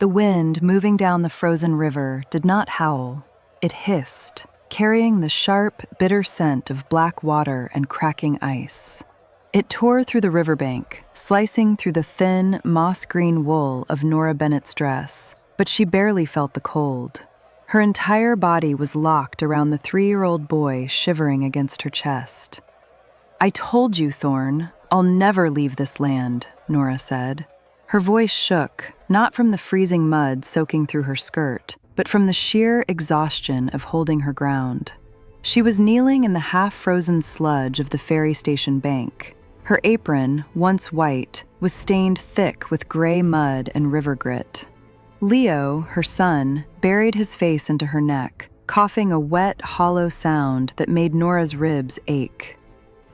The wind, moving down the frozen river, did not howl. It hissed, carrying the sharp, bitter scent of black water and cracking ice. It tore through the riverbank, slicing through the thin, moss-green wool of Nora Bennett's dress, but she barely felt the cold. Her entire body was locked around the 3-year-old boy shivering against her chest. "I told you, Thorn, I'll never leave this land," Nora said. Her voice shook, not from the freezing mud soaking through her skirt, but from the sheer exhaustion of holding her ground. She was kneeling in the half-frozen sludge of the ferry station bank. Her apron, once white, was stained thick with gray mud and river grit. Leo, her son, buried his face into her neck, coughing a wet, hollow sound that made Nora's ribs ache.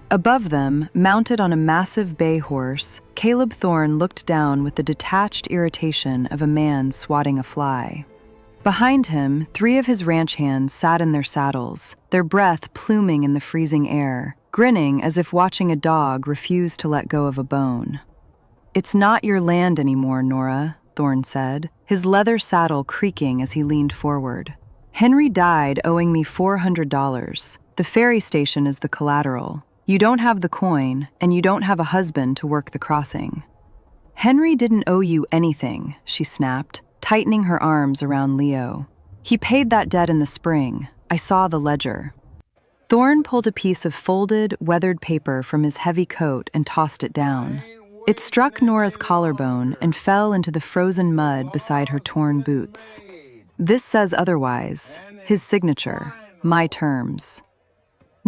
Above them, mounted on a massive bay horse, Caleb Thorne looked down with the detached irritation of a man swatting a fly. Behind him, 3 of his ranch hands sat in their saddles, their breath pluming in the freezing air, grinning as if watching a dog refuse to let go of a bone. "It's not your land anymore, Nora," Thorne said, his leather saddle creaking as he leaned forward. "Henry died owing me $400. The ferry station is the collateral. You don't have the coin, and you don't have a husband to work the crossing." "Henry didn't owe you anything," she snapped, tightening her arms around Leo. "He paid that debt in the spring. I saw the ledger." Thorne pulled a piece of folded, weathered paper from his heavy coat and tossed it down. It struck Nora's collarbone and fell into the frozen mud beside her torn boots. "This says otherwise. His signature. My terms."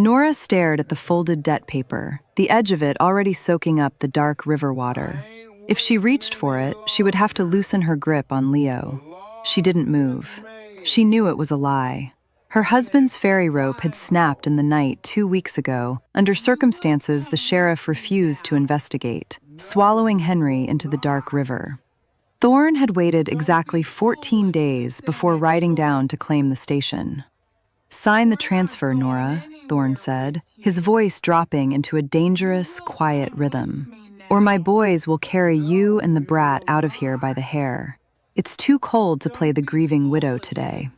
Nora stared at the folded debt paper, the edge of it already soaking up the dark river water. If she reached for it, she would have to loosen her grip on Leo. She didn't move. She knew it was a lie. Her husband's ferry rope had snapped in the night 2 weeks ago, under circumstances the sheriff refused to investigate, swallowing Henry into the dark river. Thorne had waited exactly 14 days before riding down to claim the station. "Sign the transfer, Nora," Thorne said, his voice dropping into a dangerous, quiet rhythm. "Or my boys will carry you and the brat out of here by the hair. It's too cold to play the grieving widow today."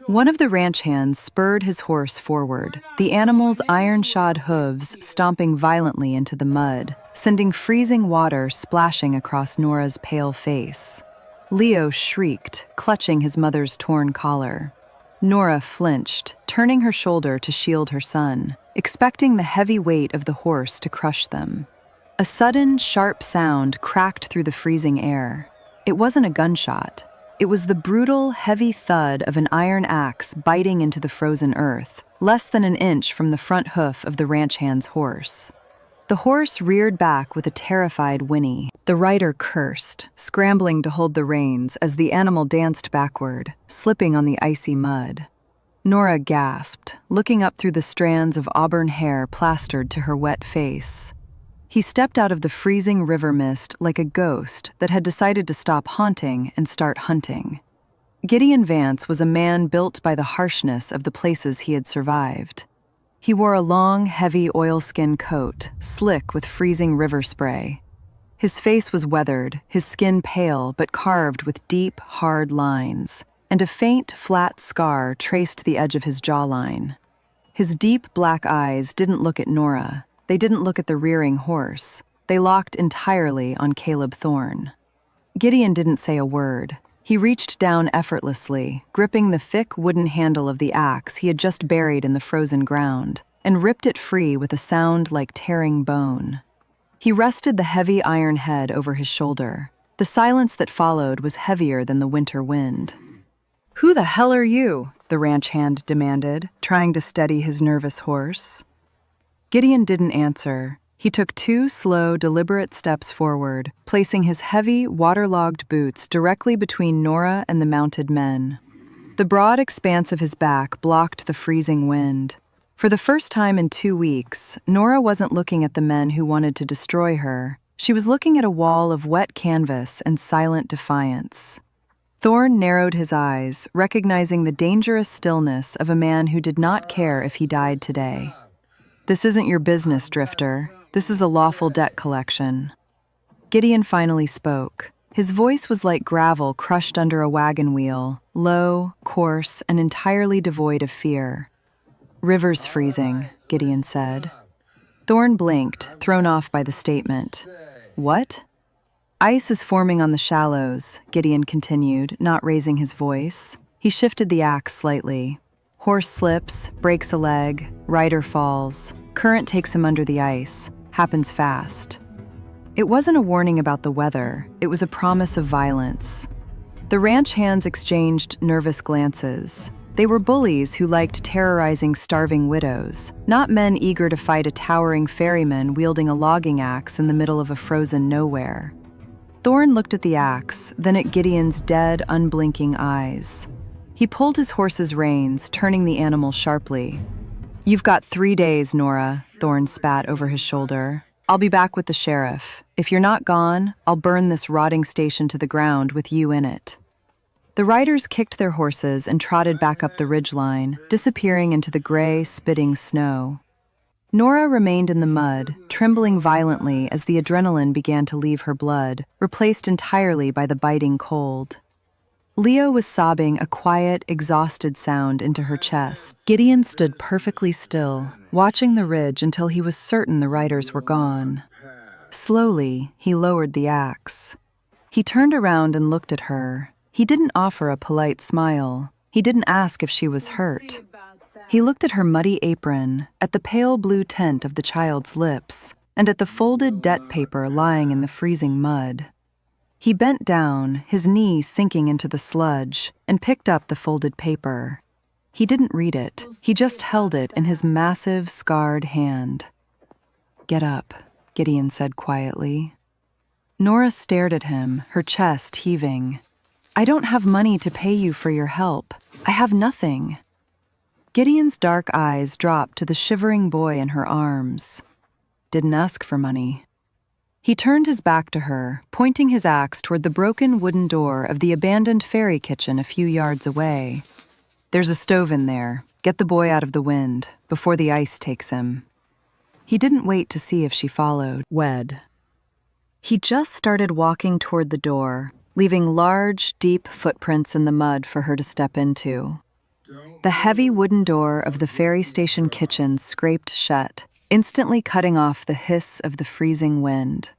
One of the ranch hands spurred his horse forward, the animal's iron-shod hooves stomping violently into the mud, sending freezing water splashing across Nora's pale face. Leo shrieked, clutching his mother's torn collar. Nora flinched, turning her shoulder to shield her son, expecting the heavy weight of the horse to crush them. A sudden, sharp sound cracked through the freezing air. It wasn't a gunshot. It was the brutal, heavy thud of an iron axe biting into the frozen earth, less than an inch from the front hoof of the ranch hand's horse. The horse reared back with a terrified whinny. The rider cursed, scrambling to hold the reins as the animal danced backward, slipping on the icy mud. Nora gasped, looking up through the strands of auburn hair plastered to her wet face. He stepped out of the freezing river mist like a ghost that had decided to stop haunting and start hunting. Gideon Vance was a man built by the harshness of the places he had survived. He wore a long, heavy oilskin coat, slick with freezing river spray. His face was weathered, his skin pale but carved with deep, hard lines, and a faint, flat scar traced the edge of his jawline. His deep black eyes didn't look at Nora. They didn't look at the rearing horse. They locked entirely on Caleb Thorne. Gideon didn't say a word. He reached down effortlessly, gripping the thick wooden handle of the axe he had just buried in the frozen ground, and ripped it free with a sound like tearing bone. He rested the heavy iron head over his shoulder. The silence that followed was heavier than the winter wind. "Who the hell are you?" the ranch hand demanded, trying to steady his nervous horse. Gideon didn't answer. He took 2 slow, deliberate steps forward, placing his heavy, waterlogged boots directly between Nora and the mounted men. The broad expanse of his back blocked the freezing wind. For the first time in 2 weeks, Nora wasn't looking at the men who wanted to destroy her. She was looking at a wall of wet canvas and silent defiance. Thorne narrowed his eyes, recognizing the dangerous stillness of a man who did not care if he died today. "This isn't your business, Drifter. This is a lawful debt collection." Gideon finally spoke. His voice was like gravel crushed under a wagon wheel, low, coarse, and entirely devoid of fear. "River's freezing," Gideon said. Thorne blinked, thrown off by the statement. "What?" "Ice is forming on the shallows," Gideon continued, not raising his voice. He shifted the axe slightly. "Horse slips, breaks a leg, rider falls. Current takes him under the ice. Happens fast." It wasn't a warning about the weather, it was a promise of violence. The ranch hands exchanged nervous glances. They were bullies who liked terrorizing starving widows, not men eager to fight a towering ferryman wielding a logging axe in the middle of a frozen nowhere. Thorne looked at the axe, then at Gideon's dead, unblinking eyes. He pulled his horse's reins, turning the animal sharply. "You've got 3 days, Nora," Thorne spat over his shoulder. "I'll be back with the sheriff. If you're not gone, I'll burn this rotting station to the ground with you in it." The riders kicked their horses and trotted back up the ridgeline, disappearing into the gray, spitting snow. Nora remained in the mud, trembling violently as the adrenaline began to leave her blood, replaced entirely by the biting cold. Leo was sobbing a quiet, exhausted sound into her chest. Gideon stood perfectly still, watching the ridge until he was certain the riders were gone. Slowly, he lowered the axe. He turned around and looked at her. He didn't offer a polite smile. He didn't ask if she was hurt. He looked at her muddy apron, at the pale blue tint of the child's lips, and at the folded debt paper lying in the freezing mud. He bent down, his knee sinking into the sludge, and picked up the folded paper. He didn't read it. He just held it in his massive, scarred hand. "Get up," Gideon said quietly. Nora stared at him, her chest heaving. "I don't have money to pay you for your help. I have nothing." Gideon's dark eyes dropped to the shivering boy in her arms. "Didn't ask for money." He turned his back to her, pointing his axe toward the broken wooden door of the abandoned ferry kitchen a few yards away. "There's a stove in there. Get the boy out of the wind, before the ice takes him." He didn't wait to see if she followed. He just started walking toward the door, leaving large, deep footprints in the mud for her to step into. The heavy wooden door of the ferry station kitchen scraped shut, instantly cutting off the hiss of the freezing wind.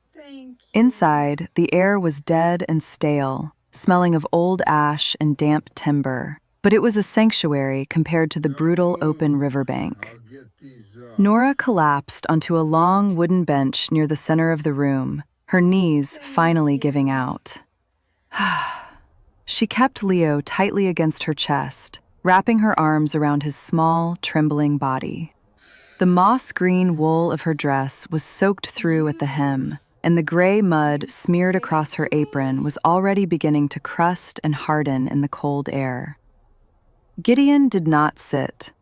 Inside, the air was dead and stale, smelling of old ash and damp timber, but it was a sanctuary compared to the brutal open riverbank. Nora collapsed onto a long wooden bench near the center of the room, her knees finally giving out. She kept Leo tightly against her chest, wrapping her arms around his small, trembling body. The moss-green wool of her dress was soaked through at the hem, and the gray mud smeared across her apron was already beginning to crust and harden in the cold air. Gideon did not sit.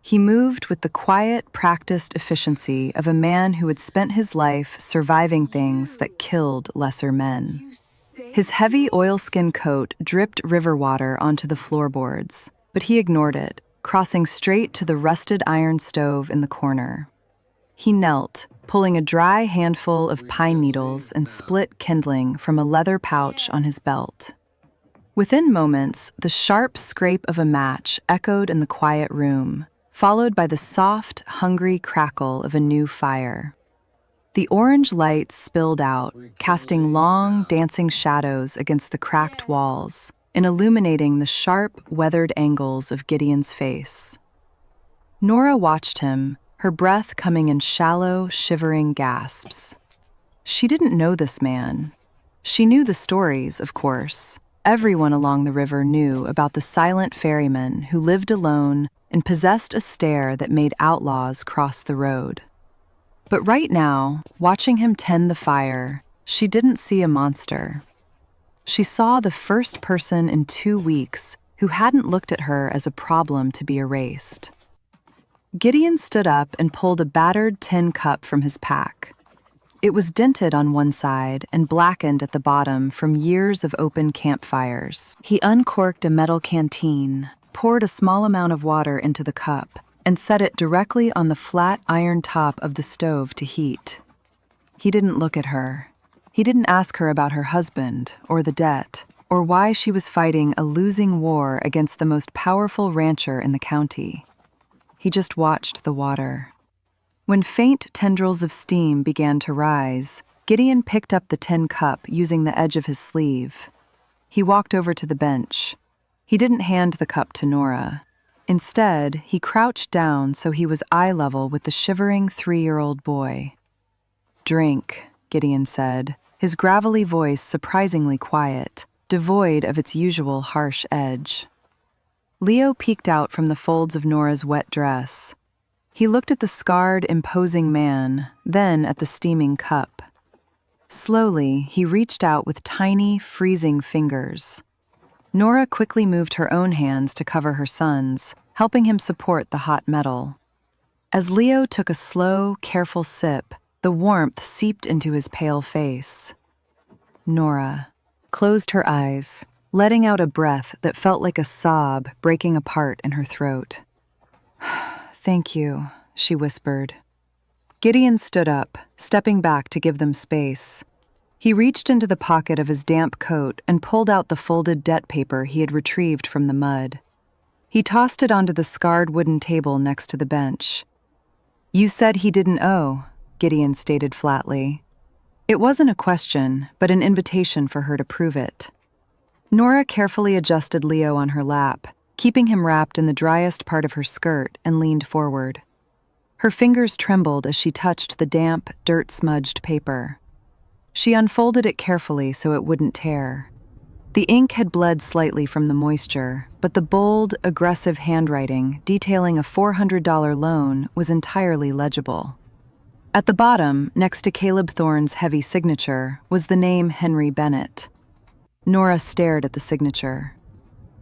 He moved with the quiet, practiced efficiency of a man who had spent his life surviving things that killed lesser men. His heavy oilskin coat dripped river water onto the floorboards, but he ignored it, crossing straight to the rusted iron stove in the corner. He knelt, pulling a dry handful of pine needles and split kindling from a leather pouch on his belt. Within moments, the sharp scrape of a match echoed in the quiet room, followed by the soft, hungry crackle of a new fire. The orange light spilled out, casting long, dancing shadows against the cracked walls and illuminating the sharp, weathered angles of Gideon's face. Nora watched him, her breath coming in shallow, shivering gasps. She didn't know this man. She knew the stories, of course. Everyone along the river knew about the silent ferryman who lived alone and possessed a stare that made outlaws cross the road. But right now, watching him tend the fire, she didn't see a monster. She saw the first person in 2 weeks who hadn't looked at her as a problem to be erased. Gideon stood up and pulled a battered tin cup from his pack. It was dented on one side and blackened at the bottom from years of open campfires. He uncorked a metal canteen, poured a small amount of water into the cup, and set it directly on the flat iron top of the stove to heat. He didn't look at her. He didn't ask her about her husband, or the debt, or why she was fighting a losing war against the most powerful rancher in the county. He just watched the water. When faint tendrils of steam began to rise, Gideon picked up the tin cup using the edge of his sleeve. He walked over to the bench. He didn't hand the cup to Nora. Instead, he crouched down so he was eye level with the shivering 3-year-old boy. "Drink," Gideon said, his gravelly voice surprisingly quiet, devoid of its usual harsh edge. Leo peeked out from the folds of Nora's wet dress. He looked at the scarred, imposing man, then at the steaming cup. Slowly, he reached out with tiny, freezing fingers. Nora quickly moved her own hands to cover her son's, helping him support the hot metal. As Leo took a slow, careful sip, the warmth seeped into his pale face. Nora closed her eyes, letting out a breath that felt like a sob breaking apart in her throat. "Thank you," she whispered. Gideon stood up, stepping back to give them space. He reached into the pocket of his damp coat and pulled out the folded debt paper he had retrieved from the mud. He tossed it onto the scarred wooden table next to the bench. "You said he didn't owe," Gideon stated flatly. It wasn't a question, but an invitation for her to prove it. Nora carefully adjusted Leo on her lap, keeping him wrapped in the driest part of her skirt, and leaned forward. Her fingers trembled as she touched the damp, dirt-smudged paper. She unfolded it carefully so it wouldn't tear. The ink had bled slightly from the moisture, but the bold, aggressive handwriting detailing a $400 loan was entirely legible. At the bottom, next to Caleb Thorne's heavy signature, was the name Henry Bennett. Nora stared at the signature.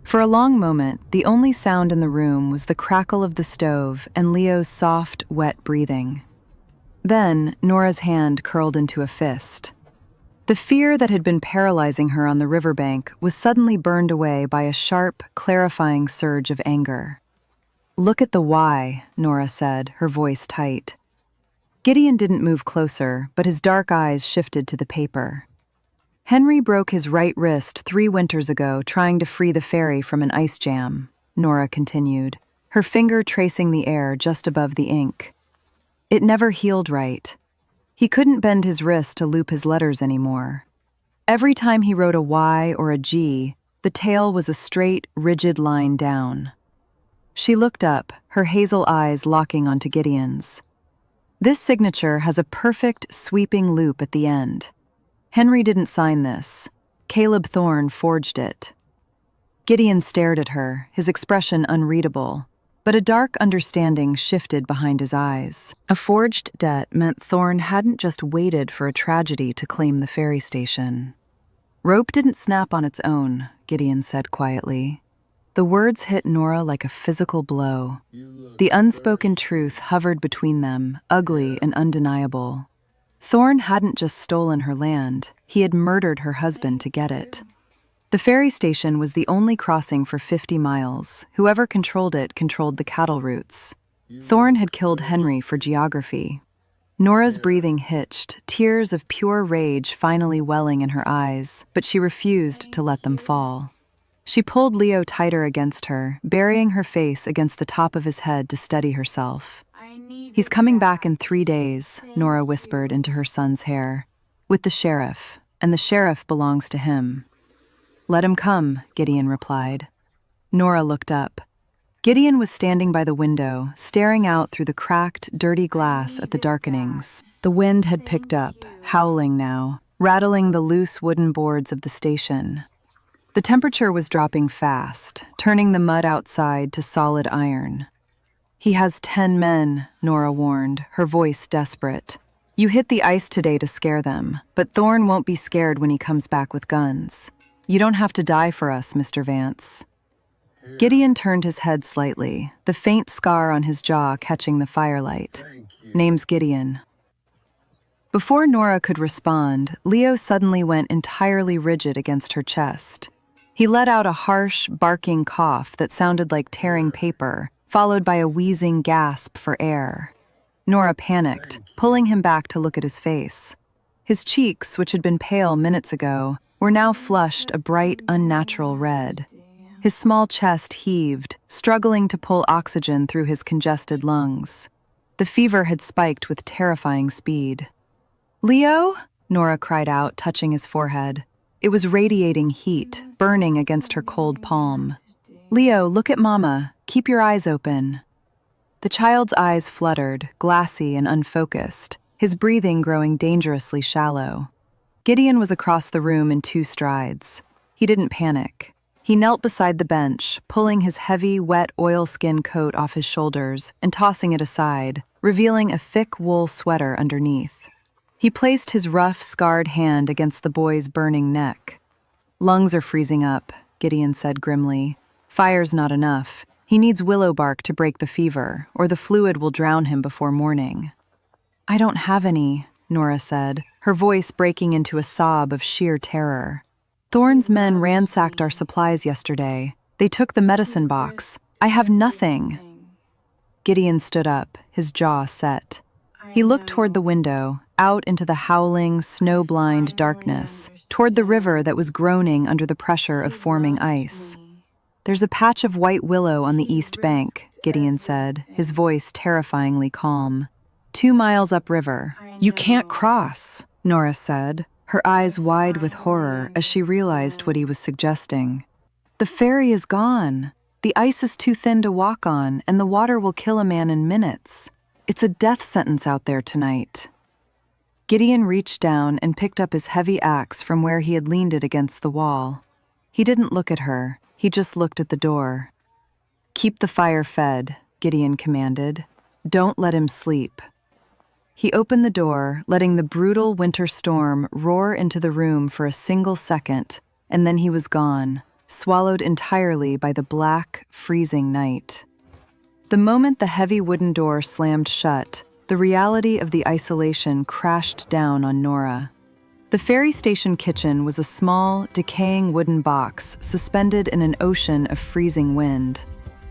For a long moment, the only sound in the room was the crackle of the stove and Leo's soft, wet breathing. Then, Nora's hand curled into a fist. The fear that had been paralyzing her on the riverbank was suddenly burned away by a sharp, clarifying surge of anger. "Look at the Y," Nora said, her voice tight. Gideon didn't move closer, but his dark eyes shifted to the paper. "Henry broke his right wrist 3 winters ago trying to free the ferry from an ice jam," Nora continued, her finger tracing the air just above the ink. "It never healed right. He couldn't bend his wrist to loop his letters anymore. Every time he wrote a Y or a G, the tail was a straight, rigid line down." She looked up, her hazel eyes locking onto Gideon's. "This signature has a perfect, sweeping loop at the end. Henry didn't sign this. Caleb Thorne forged it." Gideon stared at her, his expression unreadable, but a dark understanding shifted behind his eyes. A forged debt meant Thorne hadn't just waited for a tragedy to claim the ferry station. "Rope didn't snap on its own," Gideon said quietly. The words hit Nora like a physical blow. The unspoken truth hovered between them, ugly and undeniable. Thorne hadn't just stolen her land, he had murdered her husband to get it. The ferry station was the only crossing for 50 miles. Whoever controlled it controlled the cattle routes. Thorne had killed Henry for geography. Nora's breathing hitched, tears of pure rage finally welling in her eyes, but she refused to let them fall. She pulled Leo tighter against her, burying her face against the top of his head to steady herself. "He's coming back in 3 days," Nora whispered into her son's hair, "with the sheriff, and the sheriff belongs to him." "Let him come," Gideon replied. Nora looked up. Gideon was standing by the window, staring out through the cracked, dirty glass at the darkenings. The wind had picked up, howling now, rattling the loose wooden boards of the station. The temperature was dropping fast, turning the mud outside to solid iron. "He has 10 men, Nora warned, her voice desperate. "You hit the ice today to scare them, but Thorne won't be scared when he comes back with guns. You don't have to die for us, Mr. Vance." Gideon turned his head slightly, the faint scar on his jaw catching the firelight. "Name's Gideon." Before Nora could respond, Leo suddenly went entirely rigid against her chest. He let out a harsh, barking cough that sounded like tearing paper, followed by a wheezing gasp for air. Nora panicked, pulling him back to look at his face. His cheeks, which had been pale minutes ago, were now flushed a bright, unnatural red. His small chest heaved, struggling to pull oxygen through his congested lungs. The fever had spiked with terrifying speed. "Leo?" Nora cried out, touching his forehead. It was radiating heat, burning against her cold palm. "Leo, look at Mama. Keep your eyes open." The child's eyes fluttered, glassy and unfocused, his breathing growing dangerously shallow. Gideon was across the room in 2 strides. He didn't panic. He knelt beside the bench, pulling his heavy, wet oilskin coat off his shoulders and tossing it aside, revealing a thick wool sweater underneath. He placed his rough, scarred hand against the boy's burning neck. "Lungs are freezing up," Gideon said grimly. "Fire's not enough. He needs willow bark to break the fever, or the fluid will drown him before morning." "I don't have any," Nora said, her voice breaking into a sob of sheer terror. "Thorne's men ransacked our supplies yesterday. They took the medicine box. I have nothing." Gideon stood up, his jaw set. He looked toward the window, out into the howling, snow-blind darkness, toward the river that was groaning under the pressure of forming ice. "There's a patch of white willow on the east bank," Gideon said, his voice terrifyingly calm. 2 miles upriver. "You can't cross," Nora said, her eyes wide with horror as she realized what he was suggesting. "The ferry is gone. The ice is too thin to walk on, and the water will kill a man in minutes. It's a death sentence out there tonight." Gideon reached down and picked up his heavy axe from where he had leaned it against the wall. He didn't look at her, he just looked at the door. "Keep the fire fed," Gideon commanded. "Don't let him sleep." He opened the door, letting the brutal winter storm roar into the room for a single second, and then he was gone, swallowed entirely by the black, freezing night. The moment the heavy wooden door slammed shut, the reality of the isolation crashed down on Nora. The ferry station kitchen was a small, decaying wooden box suspended in an ocean of freezing wind.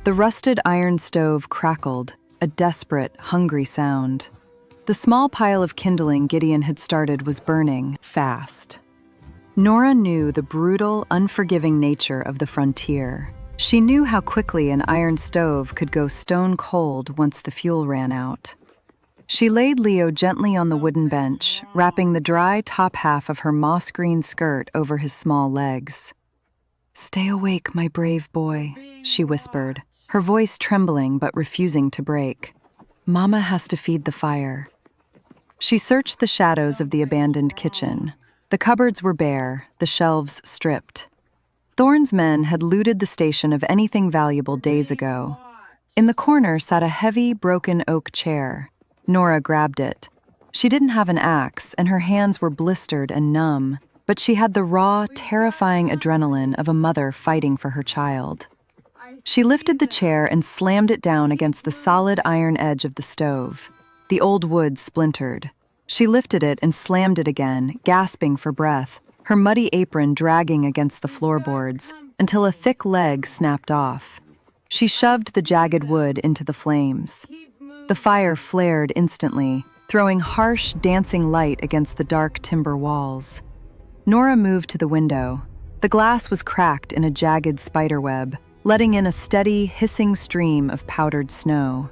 The rusted iron stove crackled, a desperate, hungry sound. The small pile of kindling Gideon had started was burning, fast. Nora knew the brutal, unforgiving nature of the frontier. She knew how quickly an iron stove could go stone cold once the fuel ran out. She laid Leo gently on the wooden bench, wrapping the dry top half of her moss-green skirt over his small legs. "Stay awake, my brave boy," she whispered, her voice trembling but refusing to break. "Mama has to feed the fire." She searched the shadows of the abandoned kitchen. The cupboards were bare, the shelves stripped. Thorne's men had looted the station of anything valuable days ago. In the corner sat a heavy, broken oak chair. Nora grabbed it. She didn't have an axe, and her hands were blistered and numb, but she had the raw, terrifying adrenaline of a mother fighting for her child. She lifted the chair and slammed it down against the solid iron edge of the stove. The old wood splintered. She lifted it and slammed it again, gasping for breath, her muddy apron dragging against the floorboards, until a thick leg snapped off. She shoved the jagged wood into the flames. The fire flared instantly, throwing harsh, dancing light against the dark timber walls. Nora moved to the window. The glass was cracked in a jagged spiderweb, letting in a steady, hissing stream of powdered snow.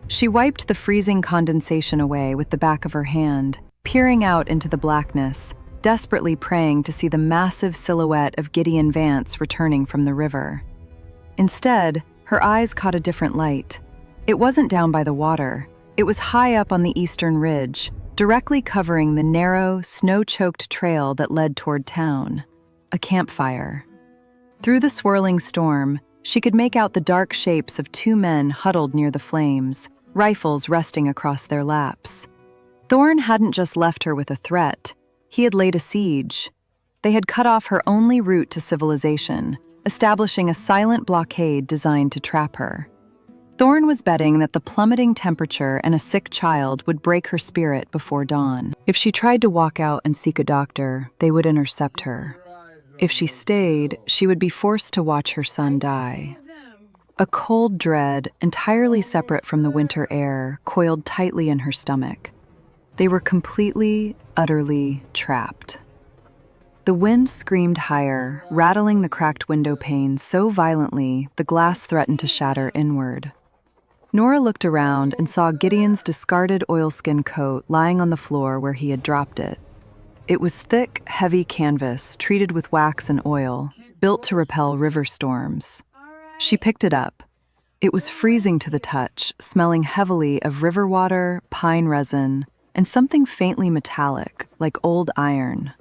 She wiped the freezing condensation away with the back of her hand, peering out into the blackness, desperately praying to see the massive silhouette of Gideon Vance returning from the river. Instead, her eyes caught a different light. It wasn't down by the water. It was high up on the eastern ridge, directly covering the narrow, snow-choked trail that led toward town. A campfire. Through the swirling storm, she could make out the dark shapes of 2 men huddled near the flames, rifles resting across their laps. Thorne hadn't just left her with a threat. He had laid a siege. They had cut off her only route to civilization, establishing a silent blockade designed to trap her. Thorne was betting that the plummeting temperature and a sick child would break her spirit before dawn. If she tried to walk out and seek a doctor, they would intercept her. If she stayed, she would be forced to watch her son die. A cold dread, entirely separate from the winter air, coiled tightly in her stomach. They were completely, utterly trapped. The wind screamed higher, rattling the cracked window panes so violently the glass threatened to shatter inward. Nora looked around and saw Gideon's discarded oilskin coat lying on the floor where he had dropped it. It was thick, heavy canvas treated with wax and oil, built to repel river storms. She picked it up. It was freezing to the touch, smelling heavily of river water, pine resin, and something faintly metallic, like old iron.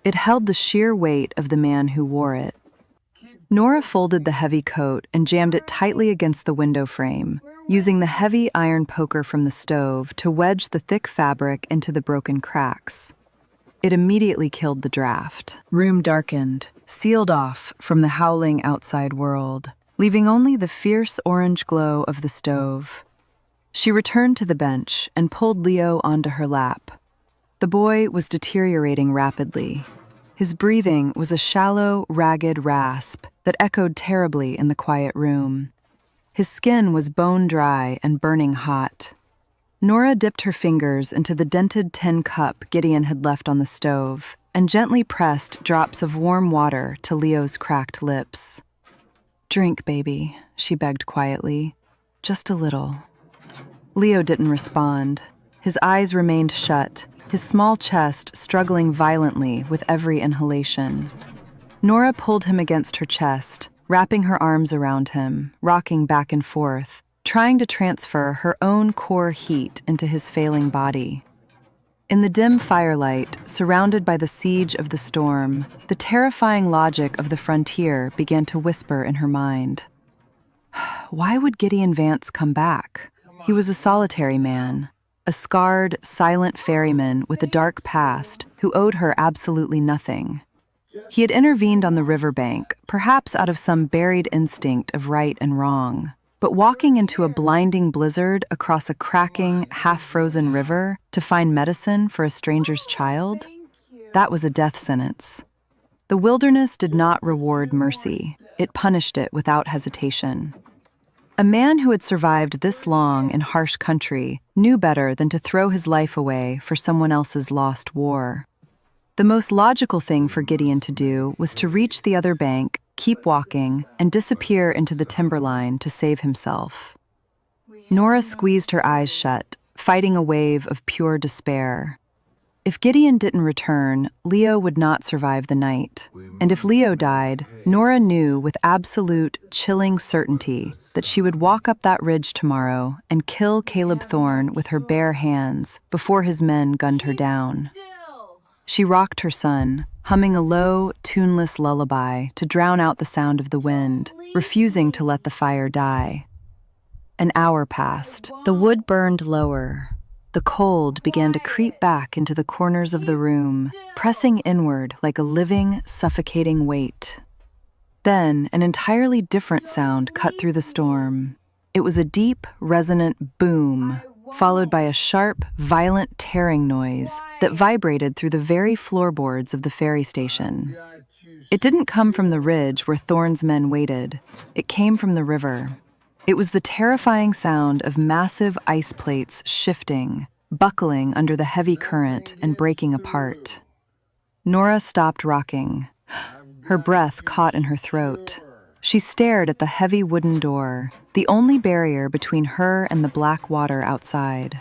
It held the sheer weight of the man who wore it. Nora folded the heavy coat and jammed it tightly against the window frame, using the heavy iron poker from the stove to wedge the thick fabric into the broken cracks. It immediately killed the draft. Room darkened, sealed off from the howling outside world, leaving only the fierce orange glow of the stove. She returned to the bench and pulled Leo onto her lap. The boy was deteriorating rapidly. His breathing was a shallow, ragged rasp that echoed terribly in the quiet room. His skin was bone-dry and burning hot. Nora dipped her fingers into the dented tin cup Gideon had left on the stove and gently pressed drops of warm water to Leo's cracked lips. "Drink, baby," she begged quietly. "Just a little." Leo didn't respond. His eyes remained shut, his small chest struggling violently with every inhalation. Nora pulled him against her chest, wrapping her arms around him, rocking back and forth, trying to transfer her own core heat into his failing body. In the dim firelight, surrounded by the siege of the storm, the terrifying logic of the frontier began to whisper in her mind. Why would Gideon Vance come back? He was a solitary man, a scarred, silent ferryman with a dark past who owed her absolutely nothing. He had intervened on the riverbank, perhaps out of some buried instinct of right and wrong. But walking into a blinding blizzard across a cracking, half-frozen river to find medicine for a stranger's child? That was a death sentence. The wilderness did not reward mercy. It punished it without hesitation. A man who had survived this long in harsh country knew better than to throw his life away for someone else's lost war. The most logical thing for Gideon to do was to reach the other bank, keep walking, and disappear into the timberline to save himself. Nora squeezed her eyes shut, fighting a wave of pure despair. If Gideon didn't return, Leo would not survive the night. And if Leo died, Nora knew with absolute, chilling certainty that she would walk up that ridge tomorrow and kill Caleb Thorne with her bare hands before his men gunned her down. She rocked her son, humming a low, tuneless lullaby to drown out the sound of the wind, refusing to let the fire die. An hour passed. The wood burned lower. The cold began to creep back into the corners of the room, pressing inward like a living, suffocating weight. Then an entirely different sound cut through the storm. It was a deep, resonant boom, followed by a sharp, violent tearing noise that vibrated through the very floorboards of the ferry station. It didn't come from the ridge where Thorne's men waited. It came from the river. It was the terrifying sound of massive ice plates shifting, buckling under the heavy current and breaking apart. Nora stopped rocking. Her breath caught in her throat. She stared at the heavy wooden door, the only barrier between her and the black water outside.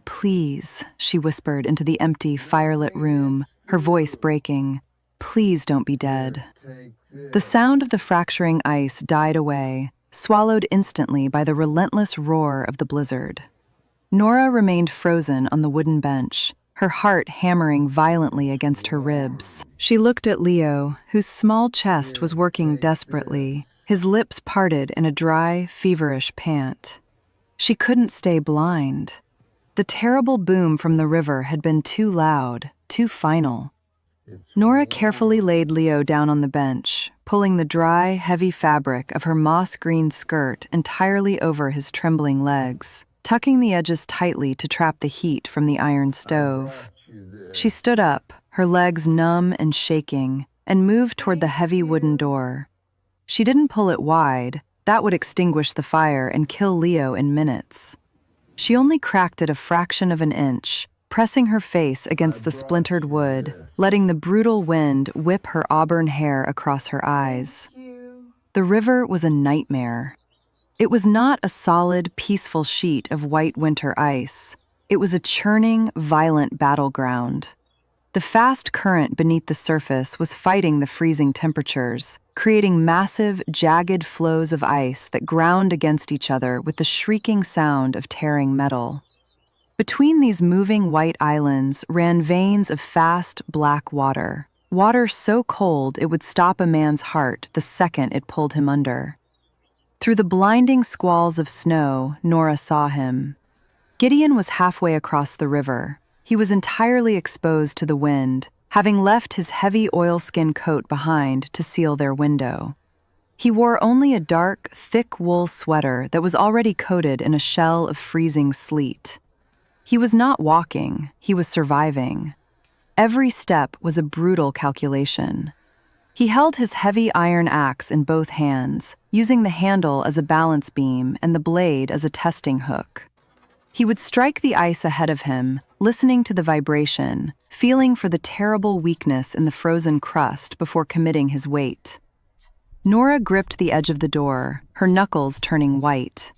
"Please," she whispered into the empty, firelit room, her voice breaking. "Please don't be dead." The sound of the fracturing ice died away, swallowed instantly by the relentless roar of the blizzard. Nora remained frozen on the wooden bench, her heart hammering violently against her ribs. She looked at Leo, whose small chest was working desperately, his lips parted in a dry, feverish pant. She couldn't stay blind. The terrible boom from the river had been too loud, too final. Nora carefully laid Leo down on the bench, pulling the dry, heavy fabric of her moss-green skirt entirely over his trembling legs, tucking the edges tightly to trap the heat from the iron stove. She stood up, her legs numb and shaking, and moved toward the heavy wooden door. She didn't pull it wide. That would extinguish the fire and kill Leo in minutes. She only cracked it a fraction of an inch, pressing her face against the splintered wood, letting the brutal wind whip her auburn hair across her eyes. The river was a nightmare. It was not a solid, peaceful sheet of white winter ice. It was a churning, violent battleground. The fast current beneath the surface was fighting the freezing temperatures, creating massive, jagged flows of ice that ground against each other with the shrieking sound of tearing metal. Between these moving white islands ran veins of fast, black water. Water so cold it would stop a man's heart the second it pulled him under. Through the blinding squalls of snow, Nora saw him. Gideon was halfway across the river. He was entirely exposed to the wind, having left his heavy oilskin coat behind to seal their window. He wore only a dark, thick wool sweater that was already coated in a shell of freezing sleet. He was not walking, he was surviving. Every step was a brutal calculation. He held his heavy iron axe in both hands, using the handle as a balance beam and the blade as a testing hook. He would strike the ice ahead of him, listening to the vibration, feeling for the terrible weakness in the frozen crust before committing his weight. Nora gripped the edge of the door, her knuckles turning white.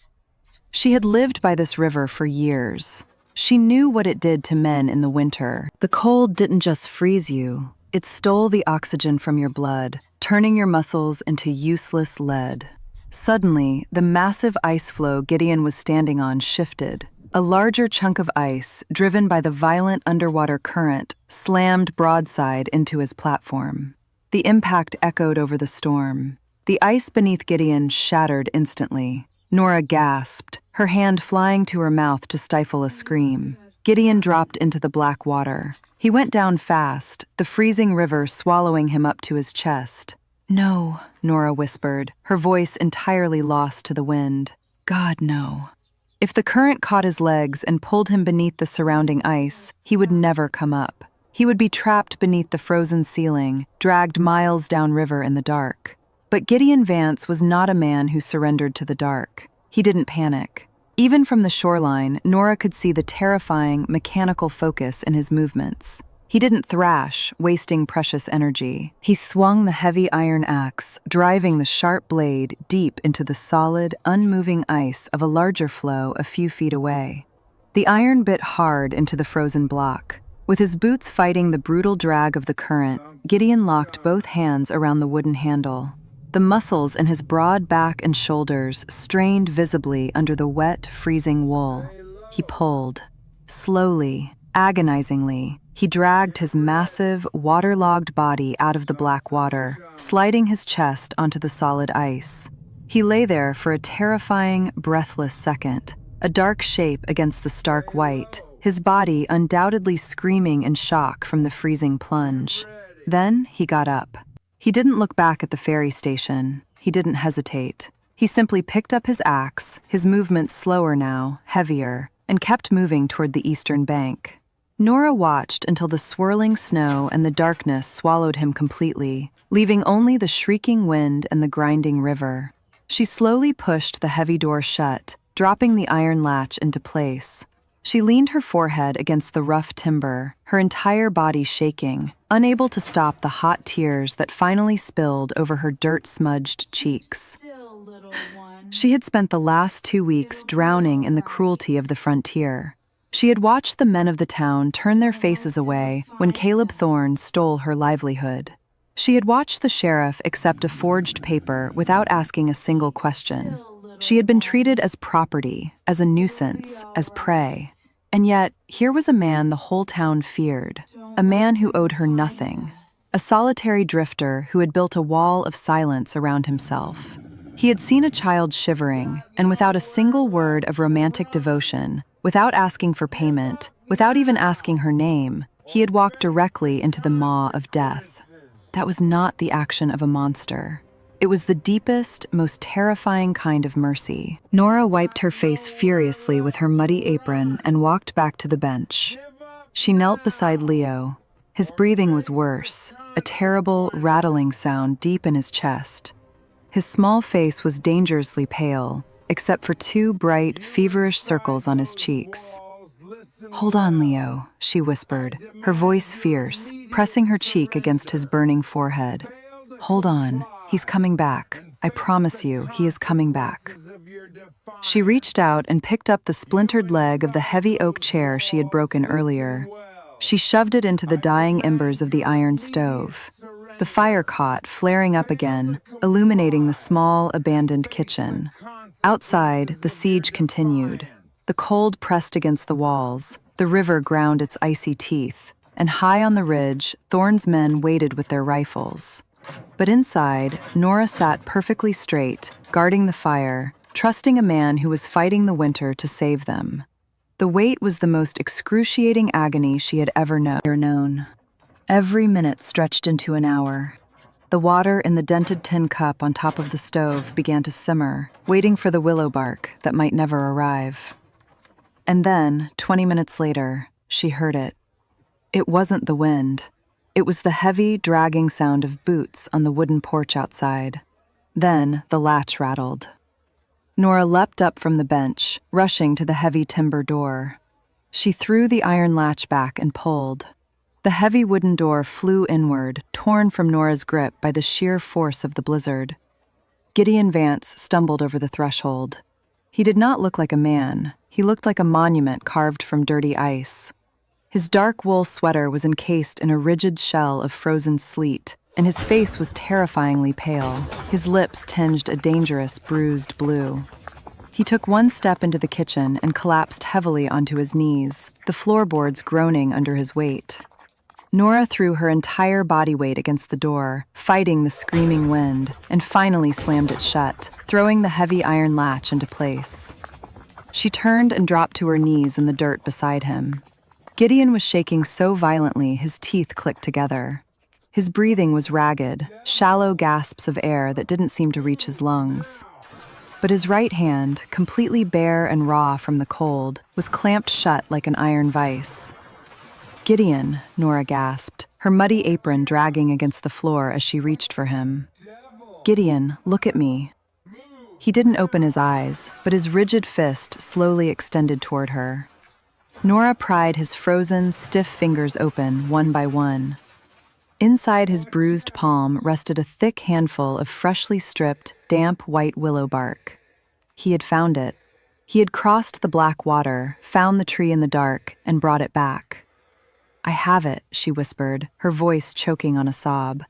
She had lived by this river for years. She knew what it did to men in the winter. The cold didn't just freeze you, it stole the oxygen from your blood, turning your muscles into useless lead. Suddenly, the massive ice floe Gideon was standing on shifted. A larger chunk of ice, driven by the violent underwater current, slammed broadside into his platform. The impact echoed over the storm. The ice beneath Gideon shattered instantly. Nora gasped, her hand flying to her mouth to stifle a scream. Gideon dropped into the black water. He went down fast, the freezing river swallowing him up to his chest. "No," Nora whispered, her voice entirely lost to the wind. "God, no." If the current caught his legs and pulled him beneath the surrounding ice, he would never come up. He would be trapped beneath the frozen ceiling, dragged miles downriver in the dark. But Gideon Vance was not a man who surrendered to the dark. He didn't panic. Even from the shoreline, Nora could see the terrifying, mechanical focus in his movements. He didn't thrash, wasting precious energy. He swung the heavy iron axe, driving the sharp blade deep into the solid, unmoving ice of a larger floe a few feet away. The iron bit hard into the frozen block. With his boots fighting the brutal drag of the current, Gideon locked both hands around the wooden handle. The muscles in his broad back and shoulders strained visibly under the wet, freezing wool. He pulled. Slowly, agonizingly, he dragged his massive, waterlogged body out of the black water, sliding his chest onto the solid ice. He lay there for a terrifying, breathless second, a dark shape against the stark white, his body undoubtedly screaming in shock from the freezing plunge. Then he got up. He didn't look back at the ferry station. He didn't hesitate. He simply picked up his axe, his movements slower now, heavier, and kept moving toward the eastern bank. Nora watched until the swirling snow and the darkness swallowed him completely, leaving only the shrieking wind and the grinding river. She slowly pushed the heavy door shut, dropping the iron latch into place. She leaned her forehead against the rough timber, her entire body shaking, unable to stop the hot tears that finally spilled over her dirt-smudged cheeks. She had spent the last 2 weeks drowning in the cruelty of the frontier. She had watched the men of the town turn their faces away when Caleb Thorne stole her livelihood. She had watched the sheriff accept a forged paper without asking a single question. She had been treated as property, as a nuisance, as prey. And yet, here was a man the whole town feared, a man who owed her nothing, a solitary drifter who had built a wall of silence around himself. He had seen a child shivering, and without a single word of romantic devotion, without asking for payment, without even asking her name, he had walked directly into the maw of death. That was not the action of a monster. It was the deepest, most terrifying kind of mercy. Nora wiped her face furiously with her muddy apron and walked back to the bench. She knelt beside Leo. His breathing was worse, a terrible, rattling sound deep in his chest. His small face was dangerously pale, except for 2 bright, feverish circles on his cheeks. "Hold on, Leo," she whispered, her voice fierce, pressing her cheek against his burning forehead. "Hold on, he's coming back. I promise you, he is coming back." She reached out and picked up the splintered leg of the heavy oak chair she had broken earlier. She shoved it into the dying embers of the iron stove. The fire caught, flaring up again, illuminating the small, abandoned kitchen. Outside, the siege continued. The cold pressed against the walls, the river ground its icy teeth, and high on the ridge, Thorne's men waited with their rifles. But inside, Nora sat perfectly straight, guarding the fire, trusting a man who was fighting the winter to save them. The wait was the most excruciating agony she had ever known. Every minute stretched into an hour. The water in the dented tin cup on top of the stove began to simmer, waiting for the willow bark that might never arrive. And then, 20 minutes later, she heard it. It wasn't the wind. It was the heavy, dragging sound of boots on the wooden porch outside. Then the latch rattled. Nora leapt up from the bench, rushing to the heavy timber door. She threw the iron latch back and pulled. The heavy wooden door flew inward, torn from Nora's grip by the sheer force of the blizzard. Gideon Vance stumbled over the threshold. He did not look like a man. He looked like a monument carved from dirty ice. His dark wool sweater was encased in a rigid shell of frozen sleet, and his face was terrifyingly pale. His lips tinged a dangerous, bruised blue. He took one step into the kitchen and collapsed heavily onto his knees, the floorboards groaning under his weight. Nora threw her entire body weight against the door, fighting the screaming wind, and finally slammed it shut, throwing the heavy iron latch into place. She turned and dropped to her knees in the dirt beside him. Gideon was shaking so violently his teeth clicked together. His breathing was ragged, shallow gasps of air that didn't seem to reach his lungs. But his right hand, completely bare and raw from the cold, was clamped shut like an iron vice. "Gideon," Nora gasped, her muddy apron dragging against the floor as she reached for him. "Gideon, look at me." He didn't open his eyes, but his rigid fist slowly extended toward her. Nora pried his frozen, stiff fingers open, one by one. Inside his bruised palm rested a thick handful of freshly stripped, damp white willow bark. He had found it. He had crossed the black water, found the tree in the dark, and brought it back. "I have it," she whispered, her voice choking on a sob.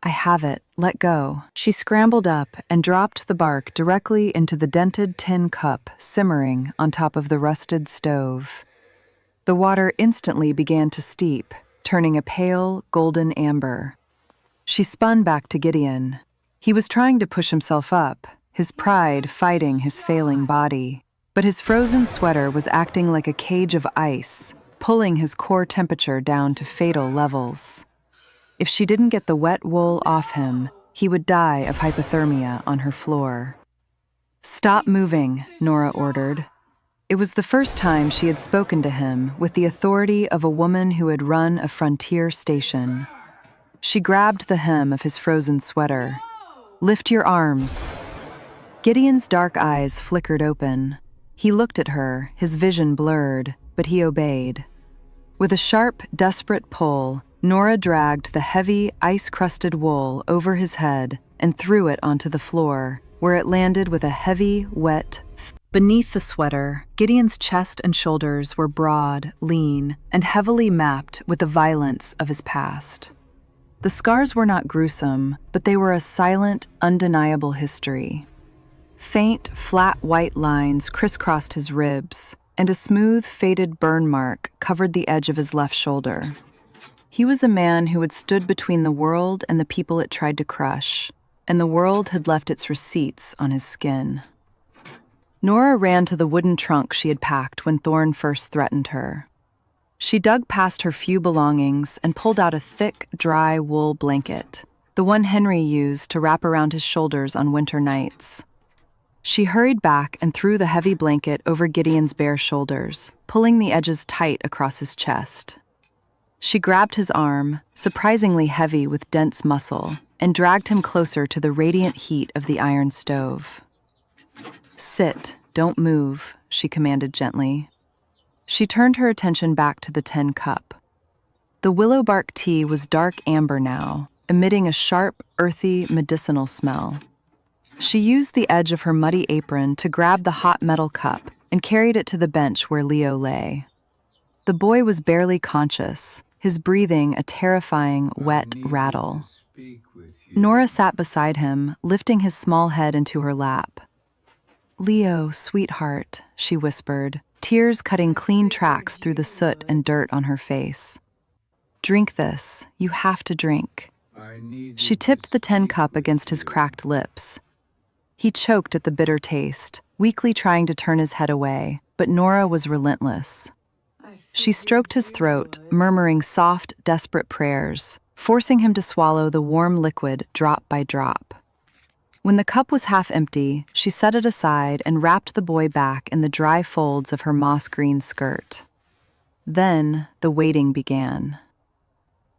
"I have it. Let go." She scrambled up and dropped the bark directly into the dented tin cup simmering on top of the rusted stove. The water instantly began to steep, turning a pale, golden amber. She spun back to Gideon. He was trying to push himself up, his pride fighting his failing body. But his frozen sweater was acting like a cage of ice, pulling his core temperature down to fatal levels. If she didn't get the wet wool off him, he would die of hypothermia on her floor. "Stop moving," Nora ordered. It was the first time she had spoken to him with the authority of a woman who had run a frontier station. She grabbed the hem of his frozen sweater. "Lift your arms." Gideon's dark eyes flickered open. He looked at her, his vision blurred, but he obeyed. With a sharp, desperate pull, Nora dragged the heavy, ice-crusted wool over his head and threw it onto the floor, where it landed with a heavy, wet thud. Beneath the sweater, Gideon's chest and shoulders were broad, lean, and heavily mapped with the violence of his past. The scars were not gruesome, but they were a silent, undeniable history. Faint, flat white lines crisscrossed his ribs, and a smooth, faded burn mark covered the edge of his left shoulder. He was a man who had stood between the world and the people it tried to crush, and the world had left its receipts on his skin. Nora ran to the wooden trunk she had packed when Thorne first threatened her. She dug past her few belongings and pulled out a thick, dry wool blanket, the one Henry used to wrap around his shoulders on winter nights. She hurried back and threw the heavy blanket over Gideon's bare shoulders, pulling the edges tight across his chest. She grabbed his arm, surprisingly heavy with dense muscle, and dragged him closer to the radiant heat of the iron stove. "Sit, don't move," she commanded gently. She turned her attention back to the tin cup. The willow bark tea was dark amber now, emitting a sharp, earthy, medicinal smell. She used the edge of her muddy apron to grab the hot metal cup and carried it to the bench where Leo lay. The boy was barely conscious, his breathing a terrifying, wet rattle. Nora sat beside him, lifting his small head into her lap. "Leo, sweetheart," she whispered, tears cutting clean tracks through the soot and dirt on her face. "Drink this. You have to drink." She tipped the tin cup against his cracked lips. He choked at the bitter taste, weakly trying to turn his head away, but Nora was relentless. She stroked his throat, murmuring soft, desperate prayers, forcing him to swallow the warm liquid drop by drop. When the cup was half empty, she set it aside and wrapped the boy back in the dry folds of her moss-green skirt. Then the waiting began.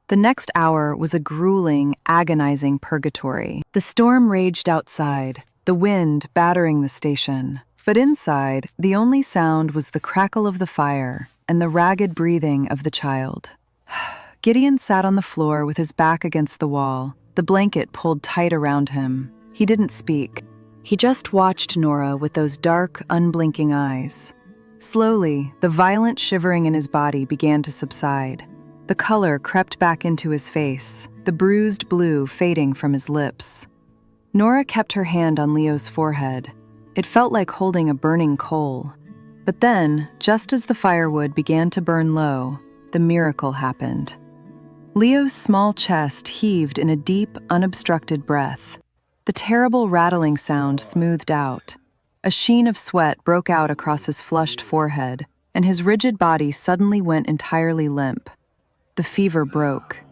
The next hour was a grueling, agonizing purgatory. The storm raged outside, the wind battering the station. But inside, the only sound was the crackle of the fire and the ragged breathing of the child. Gideon sat on the floor with his back against the wall, the blanket pulled tight around him. He didn't speak. He just watched Nora with those dark, unblinking eyes. Slowly, the violent shivering in his body began to subside. The color crept back into his face, the bruised blue fading from his lips. Nora kept her hand on Leo's forehead. It felt like holding a burning coal. But then, just as the firewood began to burn low, the miracle happened. Leo's small chest heaved in a deep, unobstructed breath. The terrible rattling sound smoothed out. A sheen of sweat broke out across his flushed forehead, and his rigid body suddenly went entirely limp. The fever broke.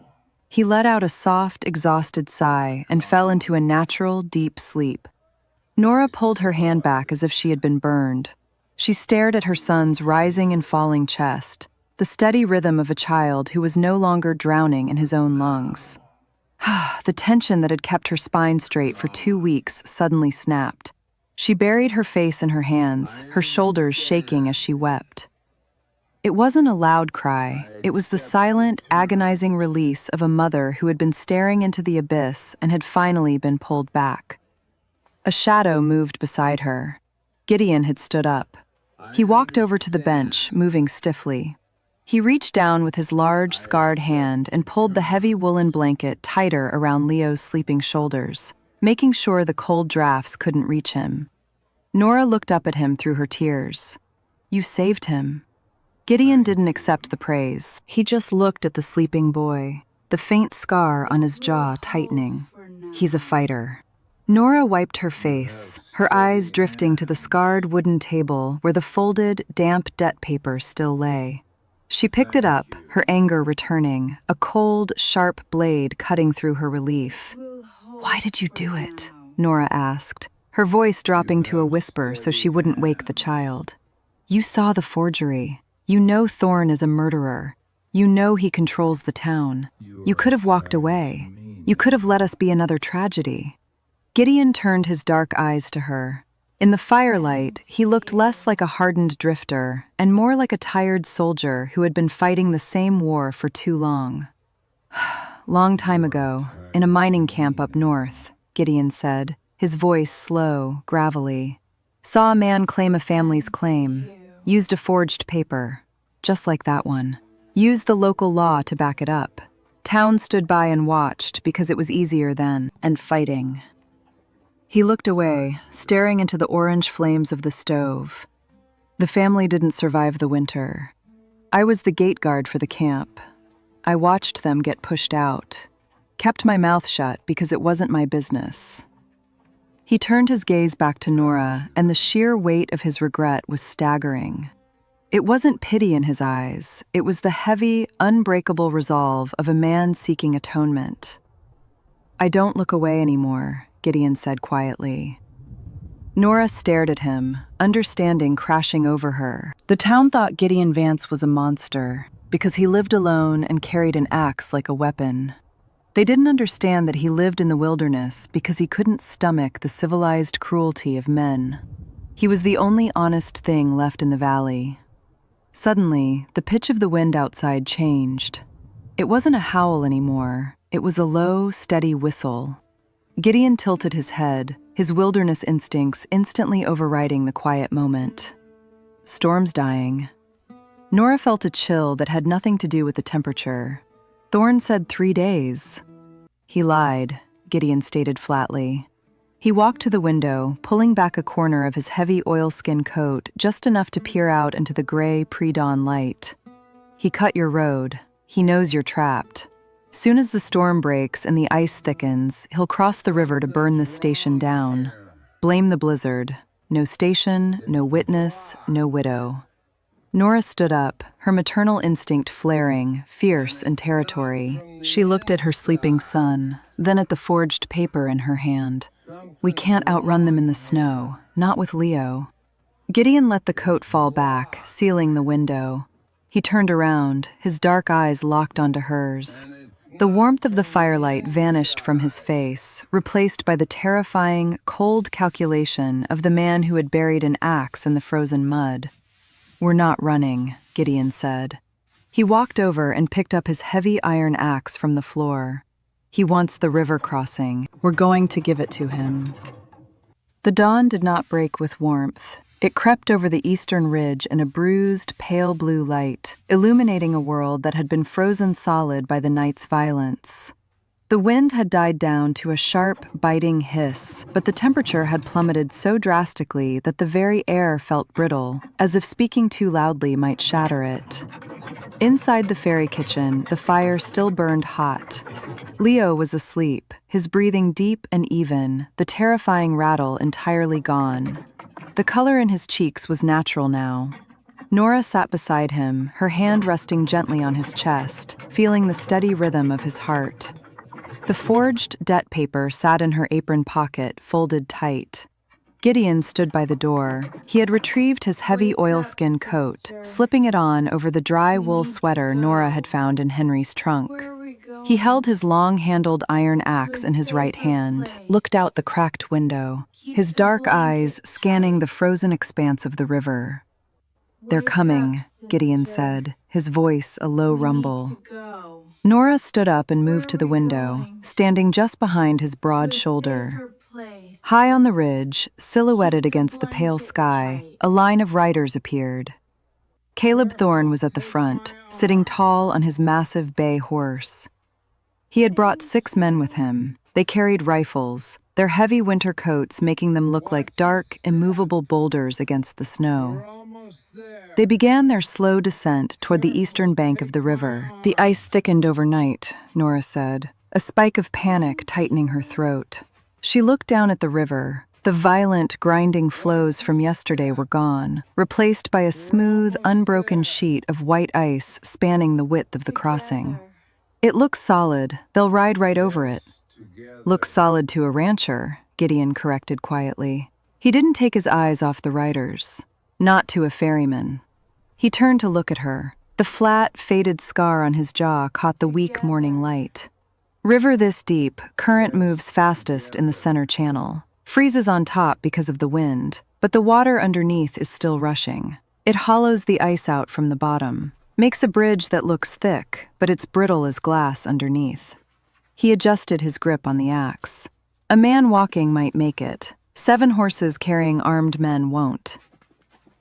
He let out a soft, exhausted sigh and fell into a natural, deep sleep. Nora pulled her hand back as if she had been burned. She stared at her son's rising and falling chest, the steady rhythm of a child who was no longer drowning in his own lungs. The tension that had kept her spine straight for 2 weeks suddenly snapped. She buried her face in her hands, her shoulders shaking as she wept. It wasn't a loud cry. It was the silent, agonizing release of a mother who had been staring into the abyss and had finally been pulled back. A shadow moved beside her. Gideon had stood up. He walked over to the bench, moving stiffly. He reached down with his large, scarred hand and pulled the heavy woolen blanket tighter around Leo's sleeping shoulders, making sure the cold drafts couldn't reach him. Nora looked up at him through her tears. "You saved him." Gideon didn't accept the praise. He just looked at the sleeping boy, the faint scar on his jaw tightening. "He's a fighter." Nora wiped her face, her eyes drifting to the scarred wooden table where the folded, damp debt paper still lay. She picked it up, her anger returning, a cold, sharp blade cutting through her relief. "Why did you do it?" Nora asked, her voice dropping to a whisper so she wouldn't wake the child. "You saw the forgery. You know Thorne is a murderer. You know he controls the town. You could have walked away. You could have let us be another tragedy." Gideon turned his dark eyes to her. In the firelight, he looked less like a hardened drifter and more like a tired soldier who had been fighting the same war for too long. "Long time ago, in a mining camp up north," Gideon said, his voice slow, gravelly. "Saw a man claim a family's claim. Used a forged paper, just like that one. Used the local law to back it up. Town stood by and watched because it was easier then, and fighting." He looked away, staring into the orange flames of the stove. "The family didn't survive the winter. I was the gate guard for the camp. I watched them get pushed out. Kept my mouth shut because it wasn't my business." He turned his gaze back to Nora, and the sheer weight of his regret was staggering. It wasn't pity in his eyes. It was the heavy, unbreakable resolve of a man seeking atonement. "I don't look away anymore," Gideon said quietly. Nora stared at him, understanding crashing over her. The town thought Gideon Vance was a monster because he lived alone and carried an axe like a weapon. They didn't understand that he lived in the wilderness because he couldn't stomach the civilized cruelty of men. He was the only honest thing left in the valley. Suddenly, the pitch of the wind outside changed. It wasn't a howl anymore. It was a low, steady whistle. Gideon tilted his head, his wilderness instincts instantly overriding the quiet moment. Storm's dying. Nora felt a chill that had nothing to do with the temperature. Thorn said 3 days. He lied, Gideon stated flatly. He walked to the window, pulling back a corner of his heavy oilskin coat just enough to peer out into the gray pre-dawn light. He cut your road. He knows you're trapped. Soon as the storm breaks and the ice thickens, he'll cross the river to burn this station down. Blame the blizzard. No station, no witness, no widow. Nora stood up, her maternal instinct flaring, fierce and territory. She looked at her sleeping son, then at the forged paper in her hand. We can't outrun them in the snow, not with Leo. Gideon let the coat fall back, sealing the window. He turned around, his dark eyes locked onto hers. The warmth of the firelight vanished from his face, replaced by the terrifying, cold calculation of the man who had buried an axe in the frozen mud. We're not running, Gideon said. He walked over and picked up his heavy iron axe from the floor. He wants the river crossing. We're going to give it to him. The dawn did not break with warmth. It crept over the eastern ridge in a bruised, pale blue light, illuminating a world that had been frozen solid by the night's violence. The wind had died down to a sharp, biting hiss, but the temperature had plummeted so drastically that the very air felt brittle, as if speaking too loudly might shatter it. Inside the ferry kitchen, the fire still burned hot. Leo was asleep, his breathing deep and even, the terrifying rattle entirely gone. The color in his cheeks was natural now. Nora sat beside him, her hand resting gently on his chest, feeling the steady rhythm of his heart. The forged debt paper sat in her apron pocket, folded tight. Gideon stood by the door. He had retrieved his heavy oilskin coat, slipping it on over the dry wool sweater Nora had found in Henry's trunk. He held his long-handled iron axe in his right hand, looked out the cracked window, his dark eyes scanning the frozen expanse of the river. They're coming, Gideon said, his voice a low rumble. Nora stood up and moved to the window, standing just behind his broad shoulder. High on the ridge, silhouetted against the pale sky, a line of riders appeared. Caleb Thorne was at the front, sitting tall on his massive bay horse. He had brought 6 men with him. They carried rifles, their heavy winter coats making them look like dark, immovable boulders against the snow. They began their slow descent toward the eastern bank of the river. The ice thickened overnight, Nora said, a spike of panic tightening her throat. She looked down at the river. The violent, grinding flows from yesterday were gone, replaced by a smooth, unbroken sheet of white ice spanning the width of the crossing. It looks solid. They'll ride right over it. Looks solid to a rancher, Gideon corrected quietly. He didn't take his eyes off the riders. Not to a ferryman. He turned to look at her. The flat, faded scar on his jaw caught the weak morning light. River this deep, current moves fastest in the center channel. Freezes on top because of the wind, but the water underneath is still rushing. It hollows the ice out from the bottom. Makes a bridge that looks thick, but it's brittle as glass underneath. He adjusted his grip on the axe. A man walking might make it. 7 horses carrying armed men won't.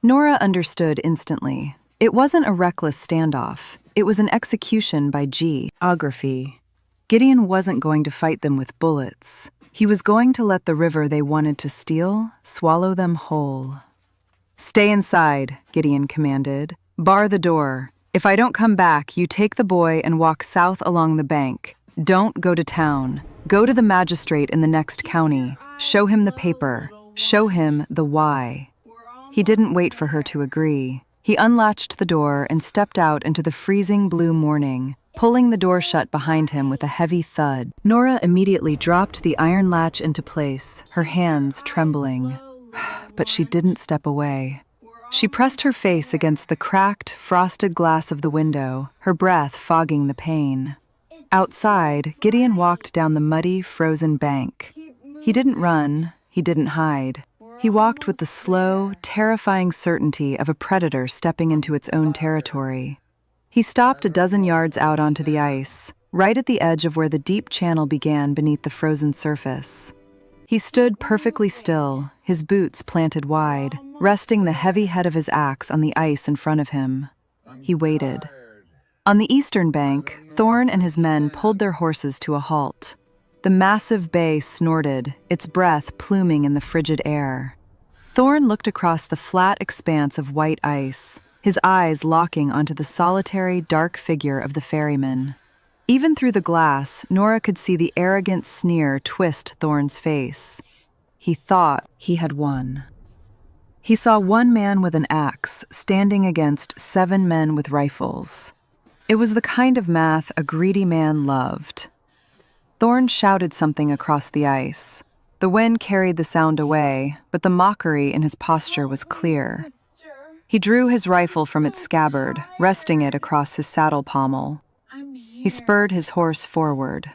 Nora understood instantly. It wasn't a reckless standoff. It was an execution by geography. Gideon wasn't going to fight them with bullets. He was going to let the river they wanted to steal swallow them whole. Stay inside, Gideon commanded. Bar the door. If I don't come back, you take the boy and walk south along the bank. Don't go to town. Go to the magistrate in the next county. Show him the paper. Show him the why. He didn't wait for her to agree. He unlatched the door and stepped out into the freezing blue morning, pulling the door shut behind him with a heavy thud. Nora immediately dropped the iron latch into place, her hands trembling. But she didn't step away. She pressed her face against the cracked, frosted glass of the window, her breath fogging the pain. Outside, Gideon walked down the muddy, frozen bank. He didn't run, he didn't hide. He walked with the slow, terrifying certainty of a predator stepping into its own territory. He stopped a dozen yards out onto the ice, right at the edge of where the deep channel began beneath the frozen surface. He stood perfectly still, his boots planted wide, resting the heavy head of his axe on the ice in front of him. He waited. On the eastern bank, Thorn and his men pulled their horses to a halt. The massive bay snorted, its breath pluming in the frigid air. Thorn looked across the flat expanse of white ice, his eyes locking onto the solitary, dark figure of the ferryman. Even through the glass, Nora could see the arrogant sneer twist Thorn's face. He thought he had won. He saw one man with an axe standing against 7 men with rifles. It was the kind of math a greedy man loved. Thorn shouted something across the ice. The wind carried the sound away, but the mockery in his posture was clear. He drew his rifle from its scabbard, resting it across his saddle pommel. He spurred his horse forward.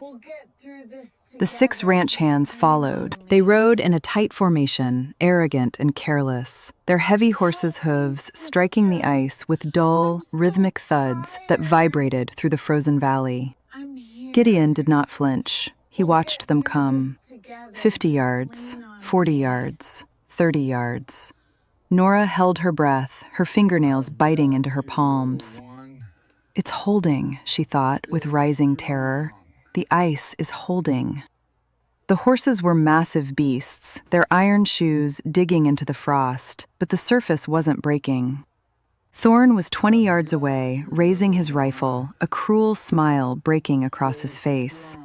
The 6 ranch hands followed. They rode in a tight formation, arrogant and careless, their heavy horses' hooves striking the ice with dull, rhythmic thuds that vibrated through the frozen valley. Gideon did not flinch. He watched them come. 50 yards, 40 yards, 30 yards. Nora held her breath, her fingernails biting into her palms. It's holding, she thought, with rising terror. The ice is holding. The horses were massive beasts, their iron shoes digging into the frost, but the surface wasn't breaking. Thorn was 20 yards away, raising his rifle, a cruel smile breaking across his face.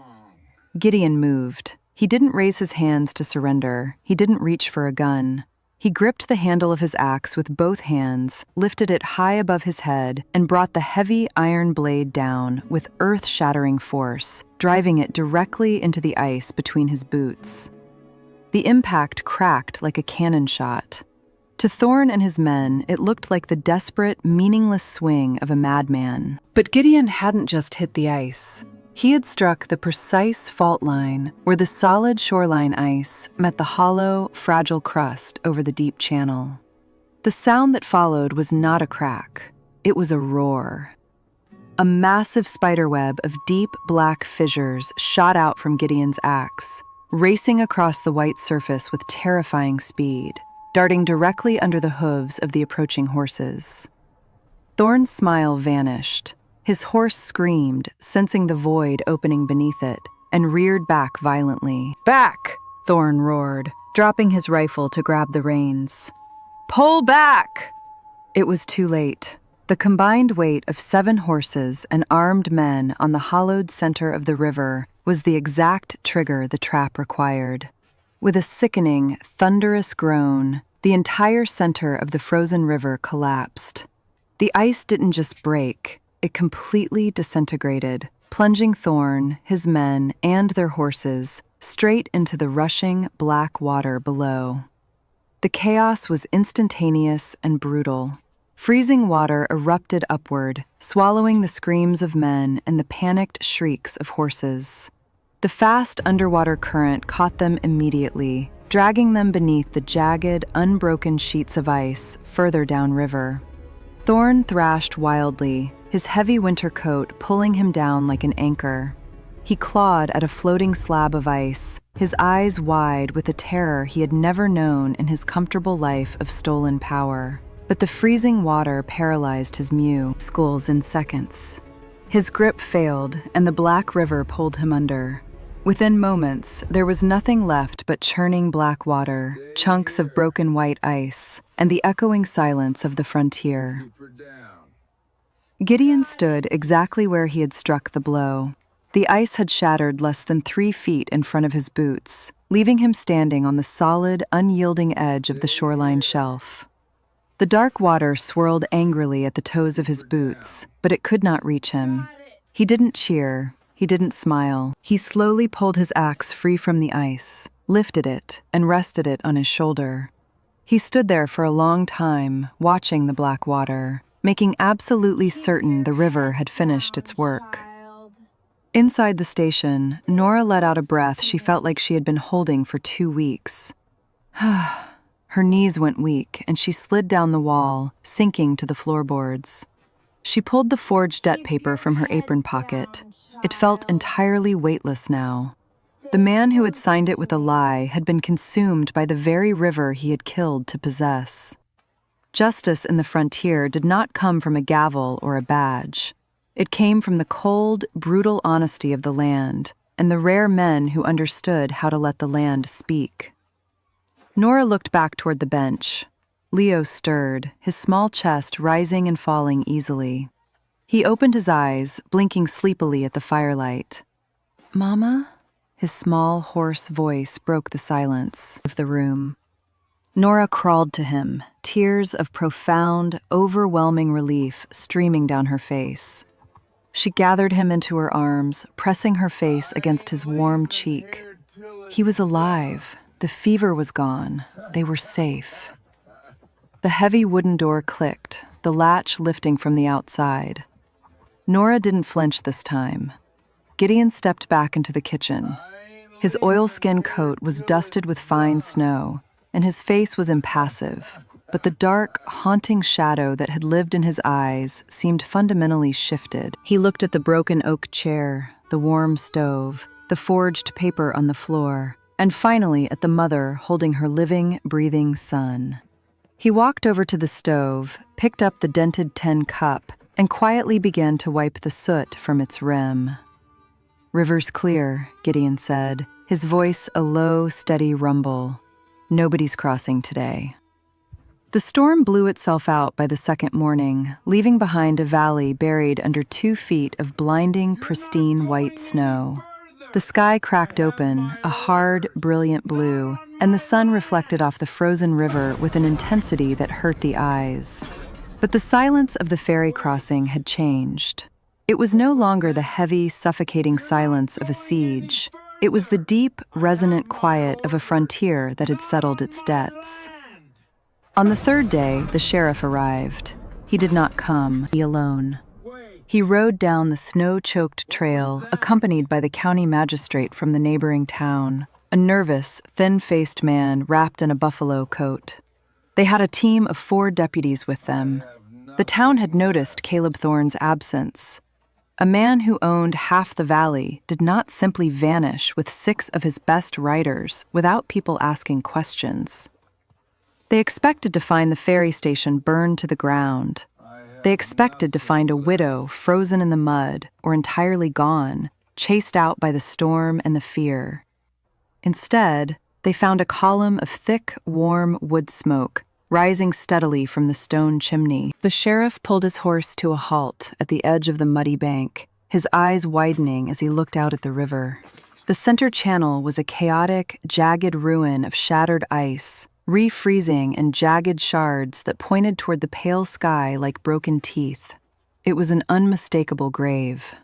Gideon moved. He didn't raise his hands to surrender. He didn't reach for a gun. He gripped the handle of his axe with both hands, lifted it high above his head, and brought the heavy iron blade down with earth-shattering force, driving it directly into the ice between his boots. The impact cracked like a cannon shot. To Thorn and his men, it looked like the desperate, meaningless swing of a madman. But Gideon hadn't just hit the ice. He had struck the precise fault line where the solid shoreline ice met the hollow, fragile crust over the deep channel. The sound that followed was not a crack. It was a roar. A massive spiderweb of deep black fissures shot out from Gideon's axe, racing across the white surface with terrifying speed, darting directly under the hooves of the approaching horses. Thorn's smile vanished. His horse screamed, sensing the void opening beneath it, and reared back violently. "Back!" Thorn roared, dropping his rifle to grab the reins. "Pull back!" It was too late. The combined weight of 7 horses and armed men on the hollowed center of the river was the exact trigger the trap required. With a sickening, thunderous groan, the entire center of the frozen river collapsed. The ice didn't just break. It completely disintegrated, plunging Thorn, his men, and their horses straight into the rushing black water below. The chaos was instantaneous and brutal. Freezing water erupted upward, swallowing the screams of men and the panicked shrieks of horses. The fast underwater current caught them immediately, dragging them beneath the jagged, unbroken sheets of ice further downriver. Thorn thrashed wildly, his heavy winter coat pulling him down like an anchor. He clawed at a floating slab of ice, his eyes wide with a terror he had never known in his comfortable life of stolen power. But the freezing water paralyzed his muscles in seconds. His grip failed, and the black river pulled him under. Within moments, there was nothing left but churning black water, chunks of broken white ice, and the echoing silence of the frontier. Gideon stood exactly where he had struck the blow. The ice had shattered less than 3 feet in front of his boots, leaving him standing on the solid, unyielding edge of the shoreline shelf. The dark water swirled angrily at the toes of his boots, but it could not reach him. He didn't cheer. He didn't smile. He slowly pulled his axe free from the ice, lifted it, and rested it on his shoulder. He stood there for a long time, watching the black water, making absolutely certain the river had finished its work. Inside the station, Nora let out a breath she felt like she had been holding for 2 weeks. Her Her knees went weak, and she slid down the wall, sinking to the floorboards. She pulled the forged debt paper from her apron pocket. It felt entirely weightless now. The man who had signed it with a lie had been consumed by the very river he had killed to possess. Justice in the frontier did not come from a gavel or a badge. It came from the cold, brutal honesty of the land and the rare men who understood how to let the land speak. Nora looked back toward the bench. Leo stirred, his small chest rising and falling easily. He opened his eyes, blinking sleepily at the firelight. "Mama?" His small, hoarse voice broke the silence of the room. Nora crawled to him, tears of profound, overwhelming relief streaming down her face. She gathered him into her arms, pressing her face against his warm cheek. He was alive. The fever was gone. They were safe. The heavy wooden door clicked, the latch lifting from the outside. Nora didn't flinch this time. Gideon stepped back into the kitchen. His oilskin coat was dusted with fine snow, and his face was impassive, but the dark, haunting shadow that had lived in his eyes seemed fundamentally shifted. He looked at the broken oak chair, the warm stove, the forged paper on the floor, and finally at the mother holding her living, breathing son. He walked over to the stove, picked up the dented tin cup, and quietly began to wipe the soot from its rim. "River's clear," Gideon said, his voice a low, steady rumble. "Nobody's crossing today." The storm blew itself out by the second morning, leaving behind a valley buried under 2 feet of blinding, pristine white snow. The sky cracked open, a hard, brilliant blue, and the sun reflected off the frozen river with an intensity that hurt the eyes. But the silence of the ferry crossing had changed. It was no longer the heavy, suffocating silence of a siege. It was the deep, resonant quiet of a frontier that had settled its debts. On the third day, the sheriff arrived. He did not come, he alone. He rode down the snow-choked trail, accompanied by the county magistrate from the neighboring town, a nervous, thin-faced man wrapped in a buffalo coat. They had a team of 4 deputies with them. The town had noticed Caleb Thorne's absence. A man who owned half the valley did not simply vanish with 6 of his best riders without people asking questions. They expected to find the ferry station burned to the ground. They expected to find a widow frozen in the mud or entirely gone, chased out by the storm and the fear. Instead, they found a column of thick, warm wood smoke rising steadily from the stone chimney. The sheriff pulled his horse to a halt at the edge of the muddy bank, his eyes widening as he looked out at the river. The center channel was a chaotic, jagged ruin of shattered ice, refreezing in jagged shards that pointed toward the pale sky like broken teeth. It was an unmistakable grave.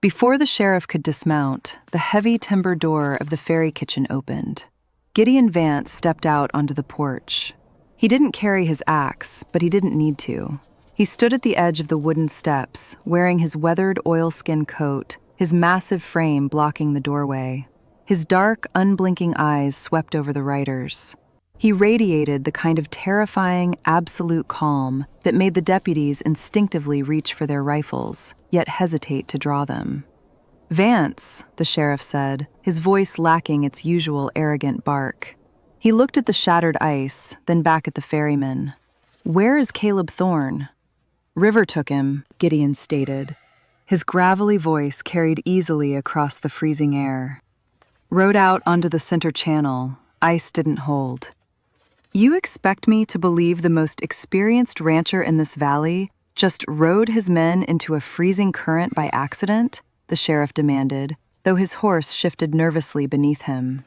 Before the sheriff could dismount, the heavy timber door of the ferry kitchen opened. Gideon Vance stepped out onto the porch. He didn't carry his axe, but he didn't need to. He stood at the edge of the wooden steps, wearing his weathered oilskin coat, his massive frame blocking the doorway. His dark, unblinking eyes swept over the riders. He radiated the kind of terrifying, absolute calm that made the deputies instinctively reach for their rifles, yet hesitate to draw them. "Vance," the sheriff said, his voice lacking its usual arrogant bark. He looked at the shattered ice, then back at the ferryman. "Where is Caleb Thorne?" "River took him," Gideon stated. His gravelly voice carried easily across the freezing air. "Rode out onto the center channel. Ice didn't hold." "You expect me to believe the most experienced rancher in this valley just rode his men into a freezing current by accident?" the sheriff demanded, though his horse shifted nervously beneath him.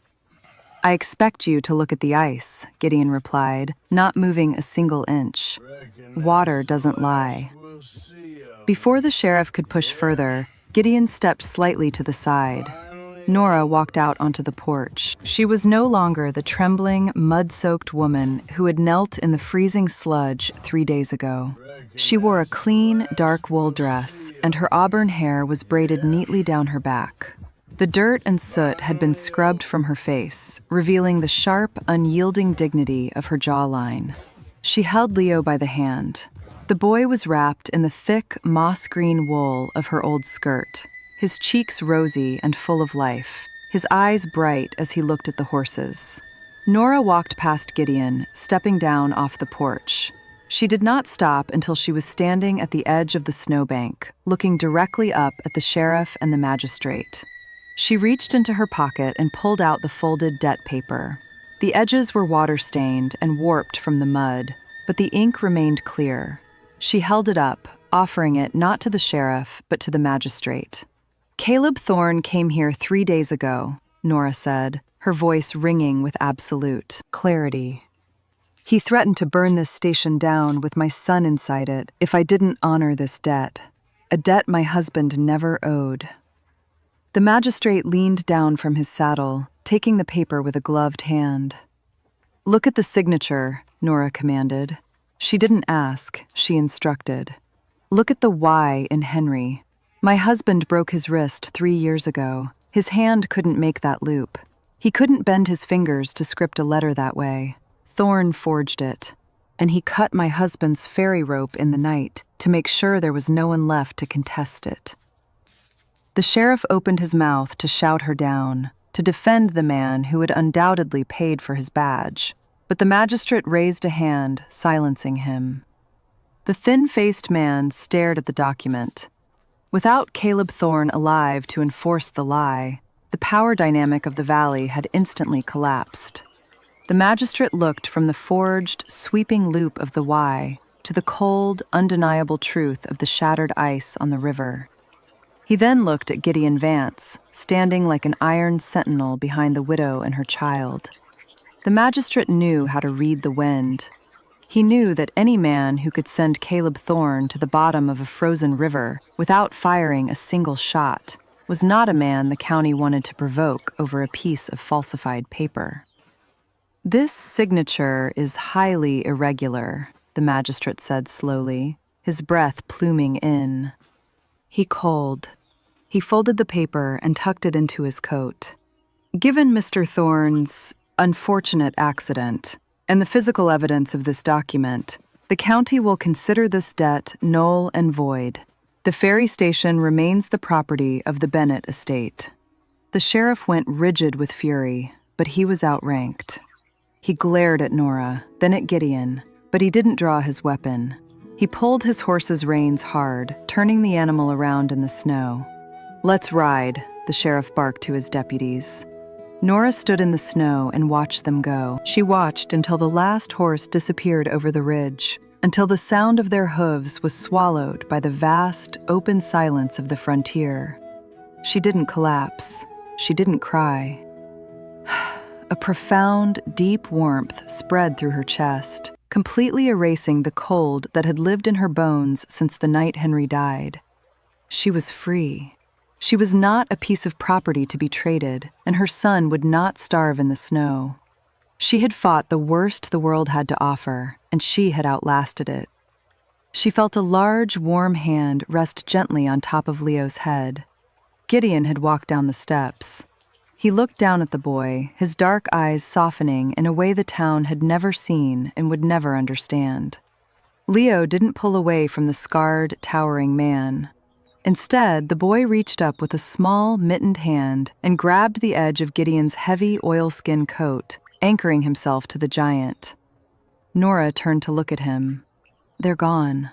"I expect you to look at the ice," Gideon replied, not moving a single inch. "Water doesn't lie." Before the sheriff could push further, Gideon stepped slightly to the side. Nora walked out onto the porch. She was no longer the trembling, mud-soaked woman who had knelt in the freezing sludge 3 days ago. She wore a clean, dark wool dress, and her auburn hair was braided neatly down her back. The dirt and soot had been scrubbed from her face, revealing the sharp, unyielding dignity of her jawline. She held Leo by the hand. The boy was wrapped in the thick, moss-green wool of her old skirt, his cheeks rosy and full of life, his eyes bright as he looked at the horses. Nora walked past Gideon, stepping down off the porch. She did not stop until she was standing at the edge of the snowbank, looking directly up at the sheriff and the magistrate. She reached into her pocket and pulled out the folded debt paper. The edges were water-stained and warped from the mud, but the ink remained clear. She held it up, offering it not to the sheriff, but to the magistrate. "Caleb Thorne came here 3 days ago," Nora said, her voice ringing with absolute clarity. "He threatened to burn this station down with my son inside it if I didn't honor this debt, a debt my husband never owed." The magistrate leaned down from his saddle, taking the paper with a gloved hand. "Look at the signature," Nora commanded. She didn't ask, she instructed. "Look at the Y in Henry. My husband broke his wrist 3 years ago. His hand couldn't make that loop. He couldn't bend his fingers to script a letter that way. Thorne forged it. And he cut my husband's ferry rope in the night to make sure there was no one left to contest it." The sheriff opened his mouth to shout her down, to defend the man who had undoubtedly paid for his badge, but the magistrate raised a hand, silencing him. The thin-faced man stared at the document. Without Caleb Thorne alive to enforce the lie, the power dynamic of the valley had instantly collapsed. The magistrate looked from the forged, sweeping loop of the Y to the cold, undeniable truth of the shattered ice on the river. He then looked at Gideon Vance, standing like an iron sentinel behind the widow and her child. The magistrate knew how to read the wind. He knew that any man who could send Caleb Thorne to the bottom of a frozen river without firing a single shot was not a man the county wanted to provoke over a piece of falsified paper. "This signature is highly irregular," the magistrate said slowly, his breath pluming in. He culled. He folded the paper and tucked it into his coat. "Given Mr. Thorne's unfortunate accident and the physical evidence of this document, the county will consider this debt null and void. The ferry station remains the property of the Bennett estate." The sheriff went rigid with fury, but he was outranked. He glared at Nora, then at Gideon, but he didn't draw his weapon. He pulled his horse's reins hard, turning the animal around in the snow. "Let's ride," the sheriff barked to his deputies. Nora stood in the snow and watched them go. She watched until the last horse disappeared over the ridge, until the sound of their hooves was swallowed by the vast, open silence of the frontier. She didn't collapse. She didn't cry. A profound, deep warmth spread through her chest, completely erasing the cold that had lived in her bones since the night Henry died. She was free. She was not a piece of property to be traded, and her son would not starve in the snow. She had fought the worst the world had to offer, and she had outlasted it. She felt a large, warm hand rest gently on top of Leo's head. Gideon had walked down the steps. He looked down at the boy, his dark eyes softening in a way the town had never seen and would never understand. Leo didn't pull away from the scarred, towering man. Instead, the boy reached up with a small, mittened hand and grabbed the edge of Gideon's heavy oilskin coat, anchoring himself to the giant. Nora turned to look at him. "They're gone."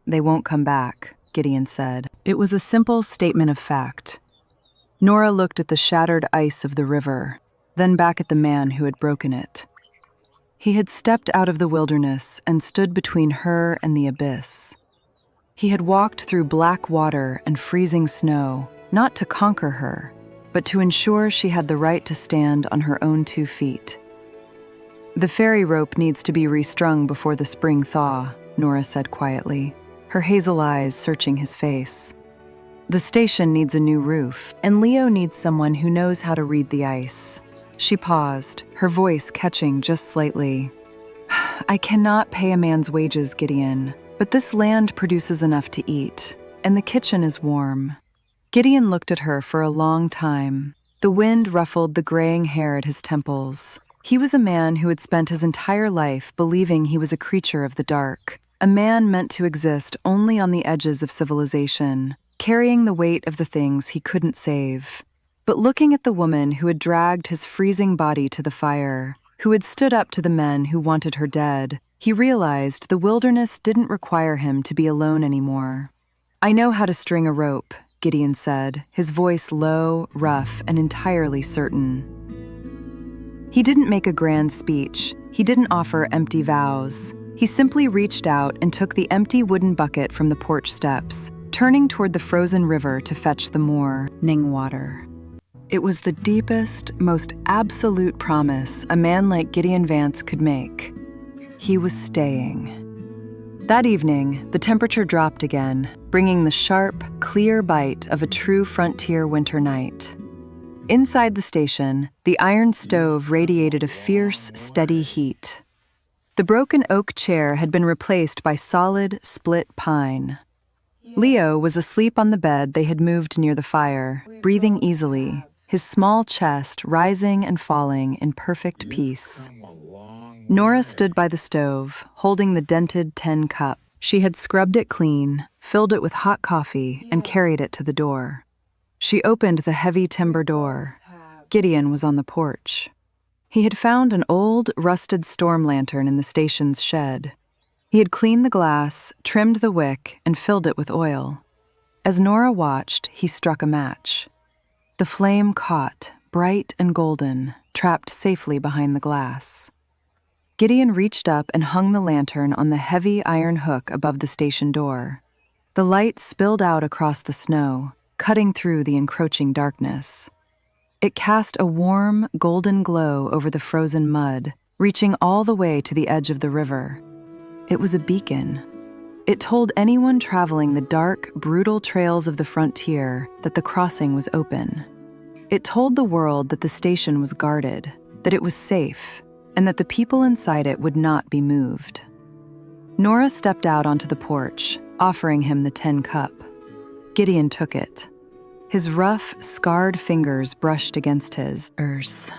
"They won't come back," Gideon said. It was a simple statement of fact. Nora looked at the shattered ice of the river, then back at the man who had broken it. He had stepped out of the wilderness and stood between her and the abyss. He had walked through black water and freezing snow, not to conquer her, but to ensure she had the right to stand on her own 2 feet. "The ferry rope needs to be restrung before the spring thaw," Nora said quietly, her hazel eyes searching his face. "The station needs a new roof, and Leo needs someone who knows how to read the ice." She paused, her voice catching just slightly. "I cannot pay a man's wages, Gideon, but this land produces enough to eat, and the kitchen is warm." Gideon looked at her for a long time. The wind ruffled the graying hair at his temples. He was a man who had spent his entire life believing he was a creature of the dark, a man meant to exist only on the edges of civilization, carrying the weight of the things he couldn't save. But looking at the woman who had dragged his freezing body to the fire, who had stood up to the men who wanted her dead, he realized the wilderness didn't require him to be alone anymore. "I know how to string a rope," Gideon said, his voice low, rough, and entirely certain. He didn't make a grand speech. He didn't offer empty vows. He simply reached out and took the empty wooden bucket from the porch steps, turning toward the frozen river to fetch the morning water. It was the deepest, most absolute promise a man like Gideon Vance could make. He was staying. That evening, the temperature dropped again, bringing the sharp, clear bite of a true frontier winter night. Inside the station, the iron stove radiated a fierce, steady heat. The broken oak chair had been replaced by solid, split pine. Leo was asleep on the bed they had moved near the fire, breathing easily, his small chest rising and falling in perfect peace. Nora stood by the stove, holding the dented tin cup. She had scrubbed it clean, filled it with hot coffee, and carried it to the door. She opened the heavy timber door. Gideon was on the porch. He had found an old, rusted storm lantern in the station's shed. He had cleaned the glass, trimmed the wick, and filled it with oil. As Nora watched, he struck a match. The flame caught, bright and golden, trapped safely behind the glass. Gideon reached up and hung the lantern on the heavy iron hook above the station door. The light spilled out across the snow, cutting through the encroaching darkness. It cast a warm, golden glow over the frozen mud, reaching all the way to the edge of the river. It was a beacon. It told anyone traveling the dark, brutal trails of the frontier that the crossing was open. It told the world that the station was guarded, that it was safe, and that the people inside it would not be moved. Nora stepped out onto the porch, offering him the tin cup. Gideon took it. His rough, scarred fingers brushed against his ears.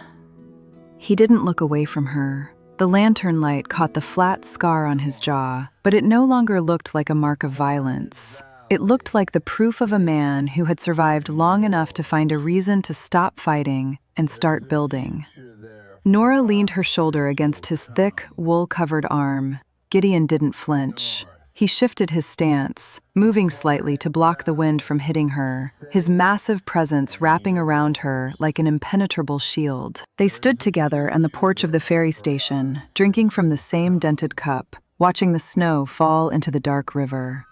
He didn't look away from her. The lantern light caught the flat scar on his jaw, but it no longer looked like a mark of violence. It looked like the proof of a man who had survived long enough to find a reason to stop fighting and start building. Nora leaned her shoulder against his thick, wool-covered arm. Gideon didn't flinch. He shifted his stance, moving slightly to block the wind from hitting her, his massive presence wrapping around her like an impenetrable shield. They stood together on the porch of the ferry station, drinking from the same dented cup, watching the snow fall into the dark river.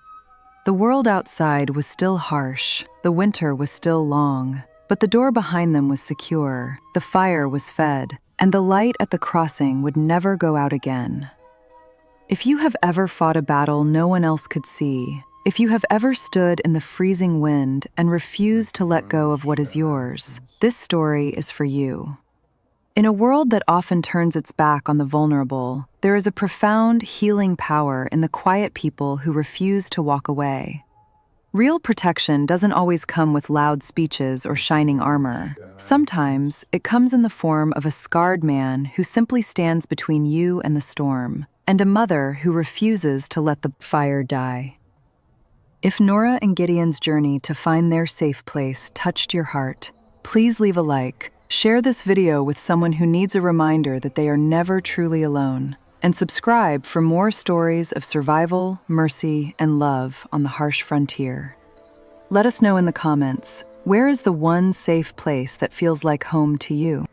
The world outside was still harsh, the winter was still long, but the door behind them was secure, the fire was fed, and the light at the crossing would never go out again. If you have ever fought a battle no one else could see, if you have ever stood in the freezing wind and refused to let go of what is yours, this story is for you. In a world that often turns its back on the vulnerable, there is a profound healing power in the quiet people who refuse to walk away. Real protection doesn't always come with loud speeches or shining armor. Sometimes it comes in the form of a scarred man who simply stands between you and the storm, and a mother who refuses to let the fire die. If Nora and Gideon's journey to find their safe place touched your heart, please leave a like, share this video with someone who needs a reminder that they are never truly alone, and subscribe for more stories of survival, mercy, and love on the harsh frontier. Let us know in the comments, where is the one safe place that feels like home to you?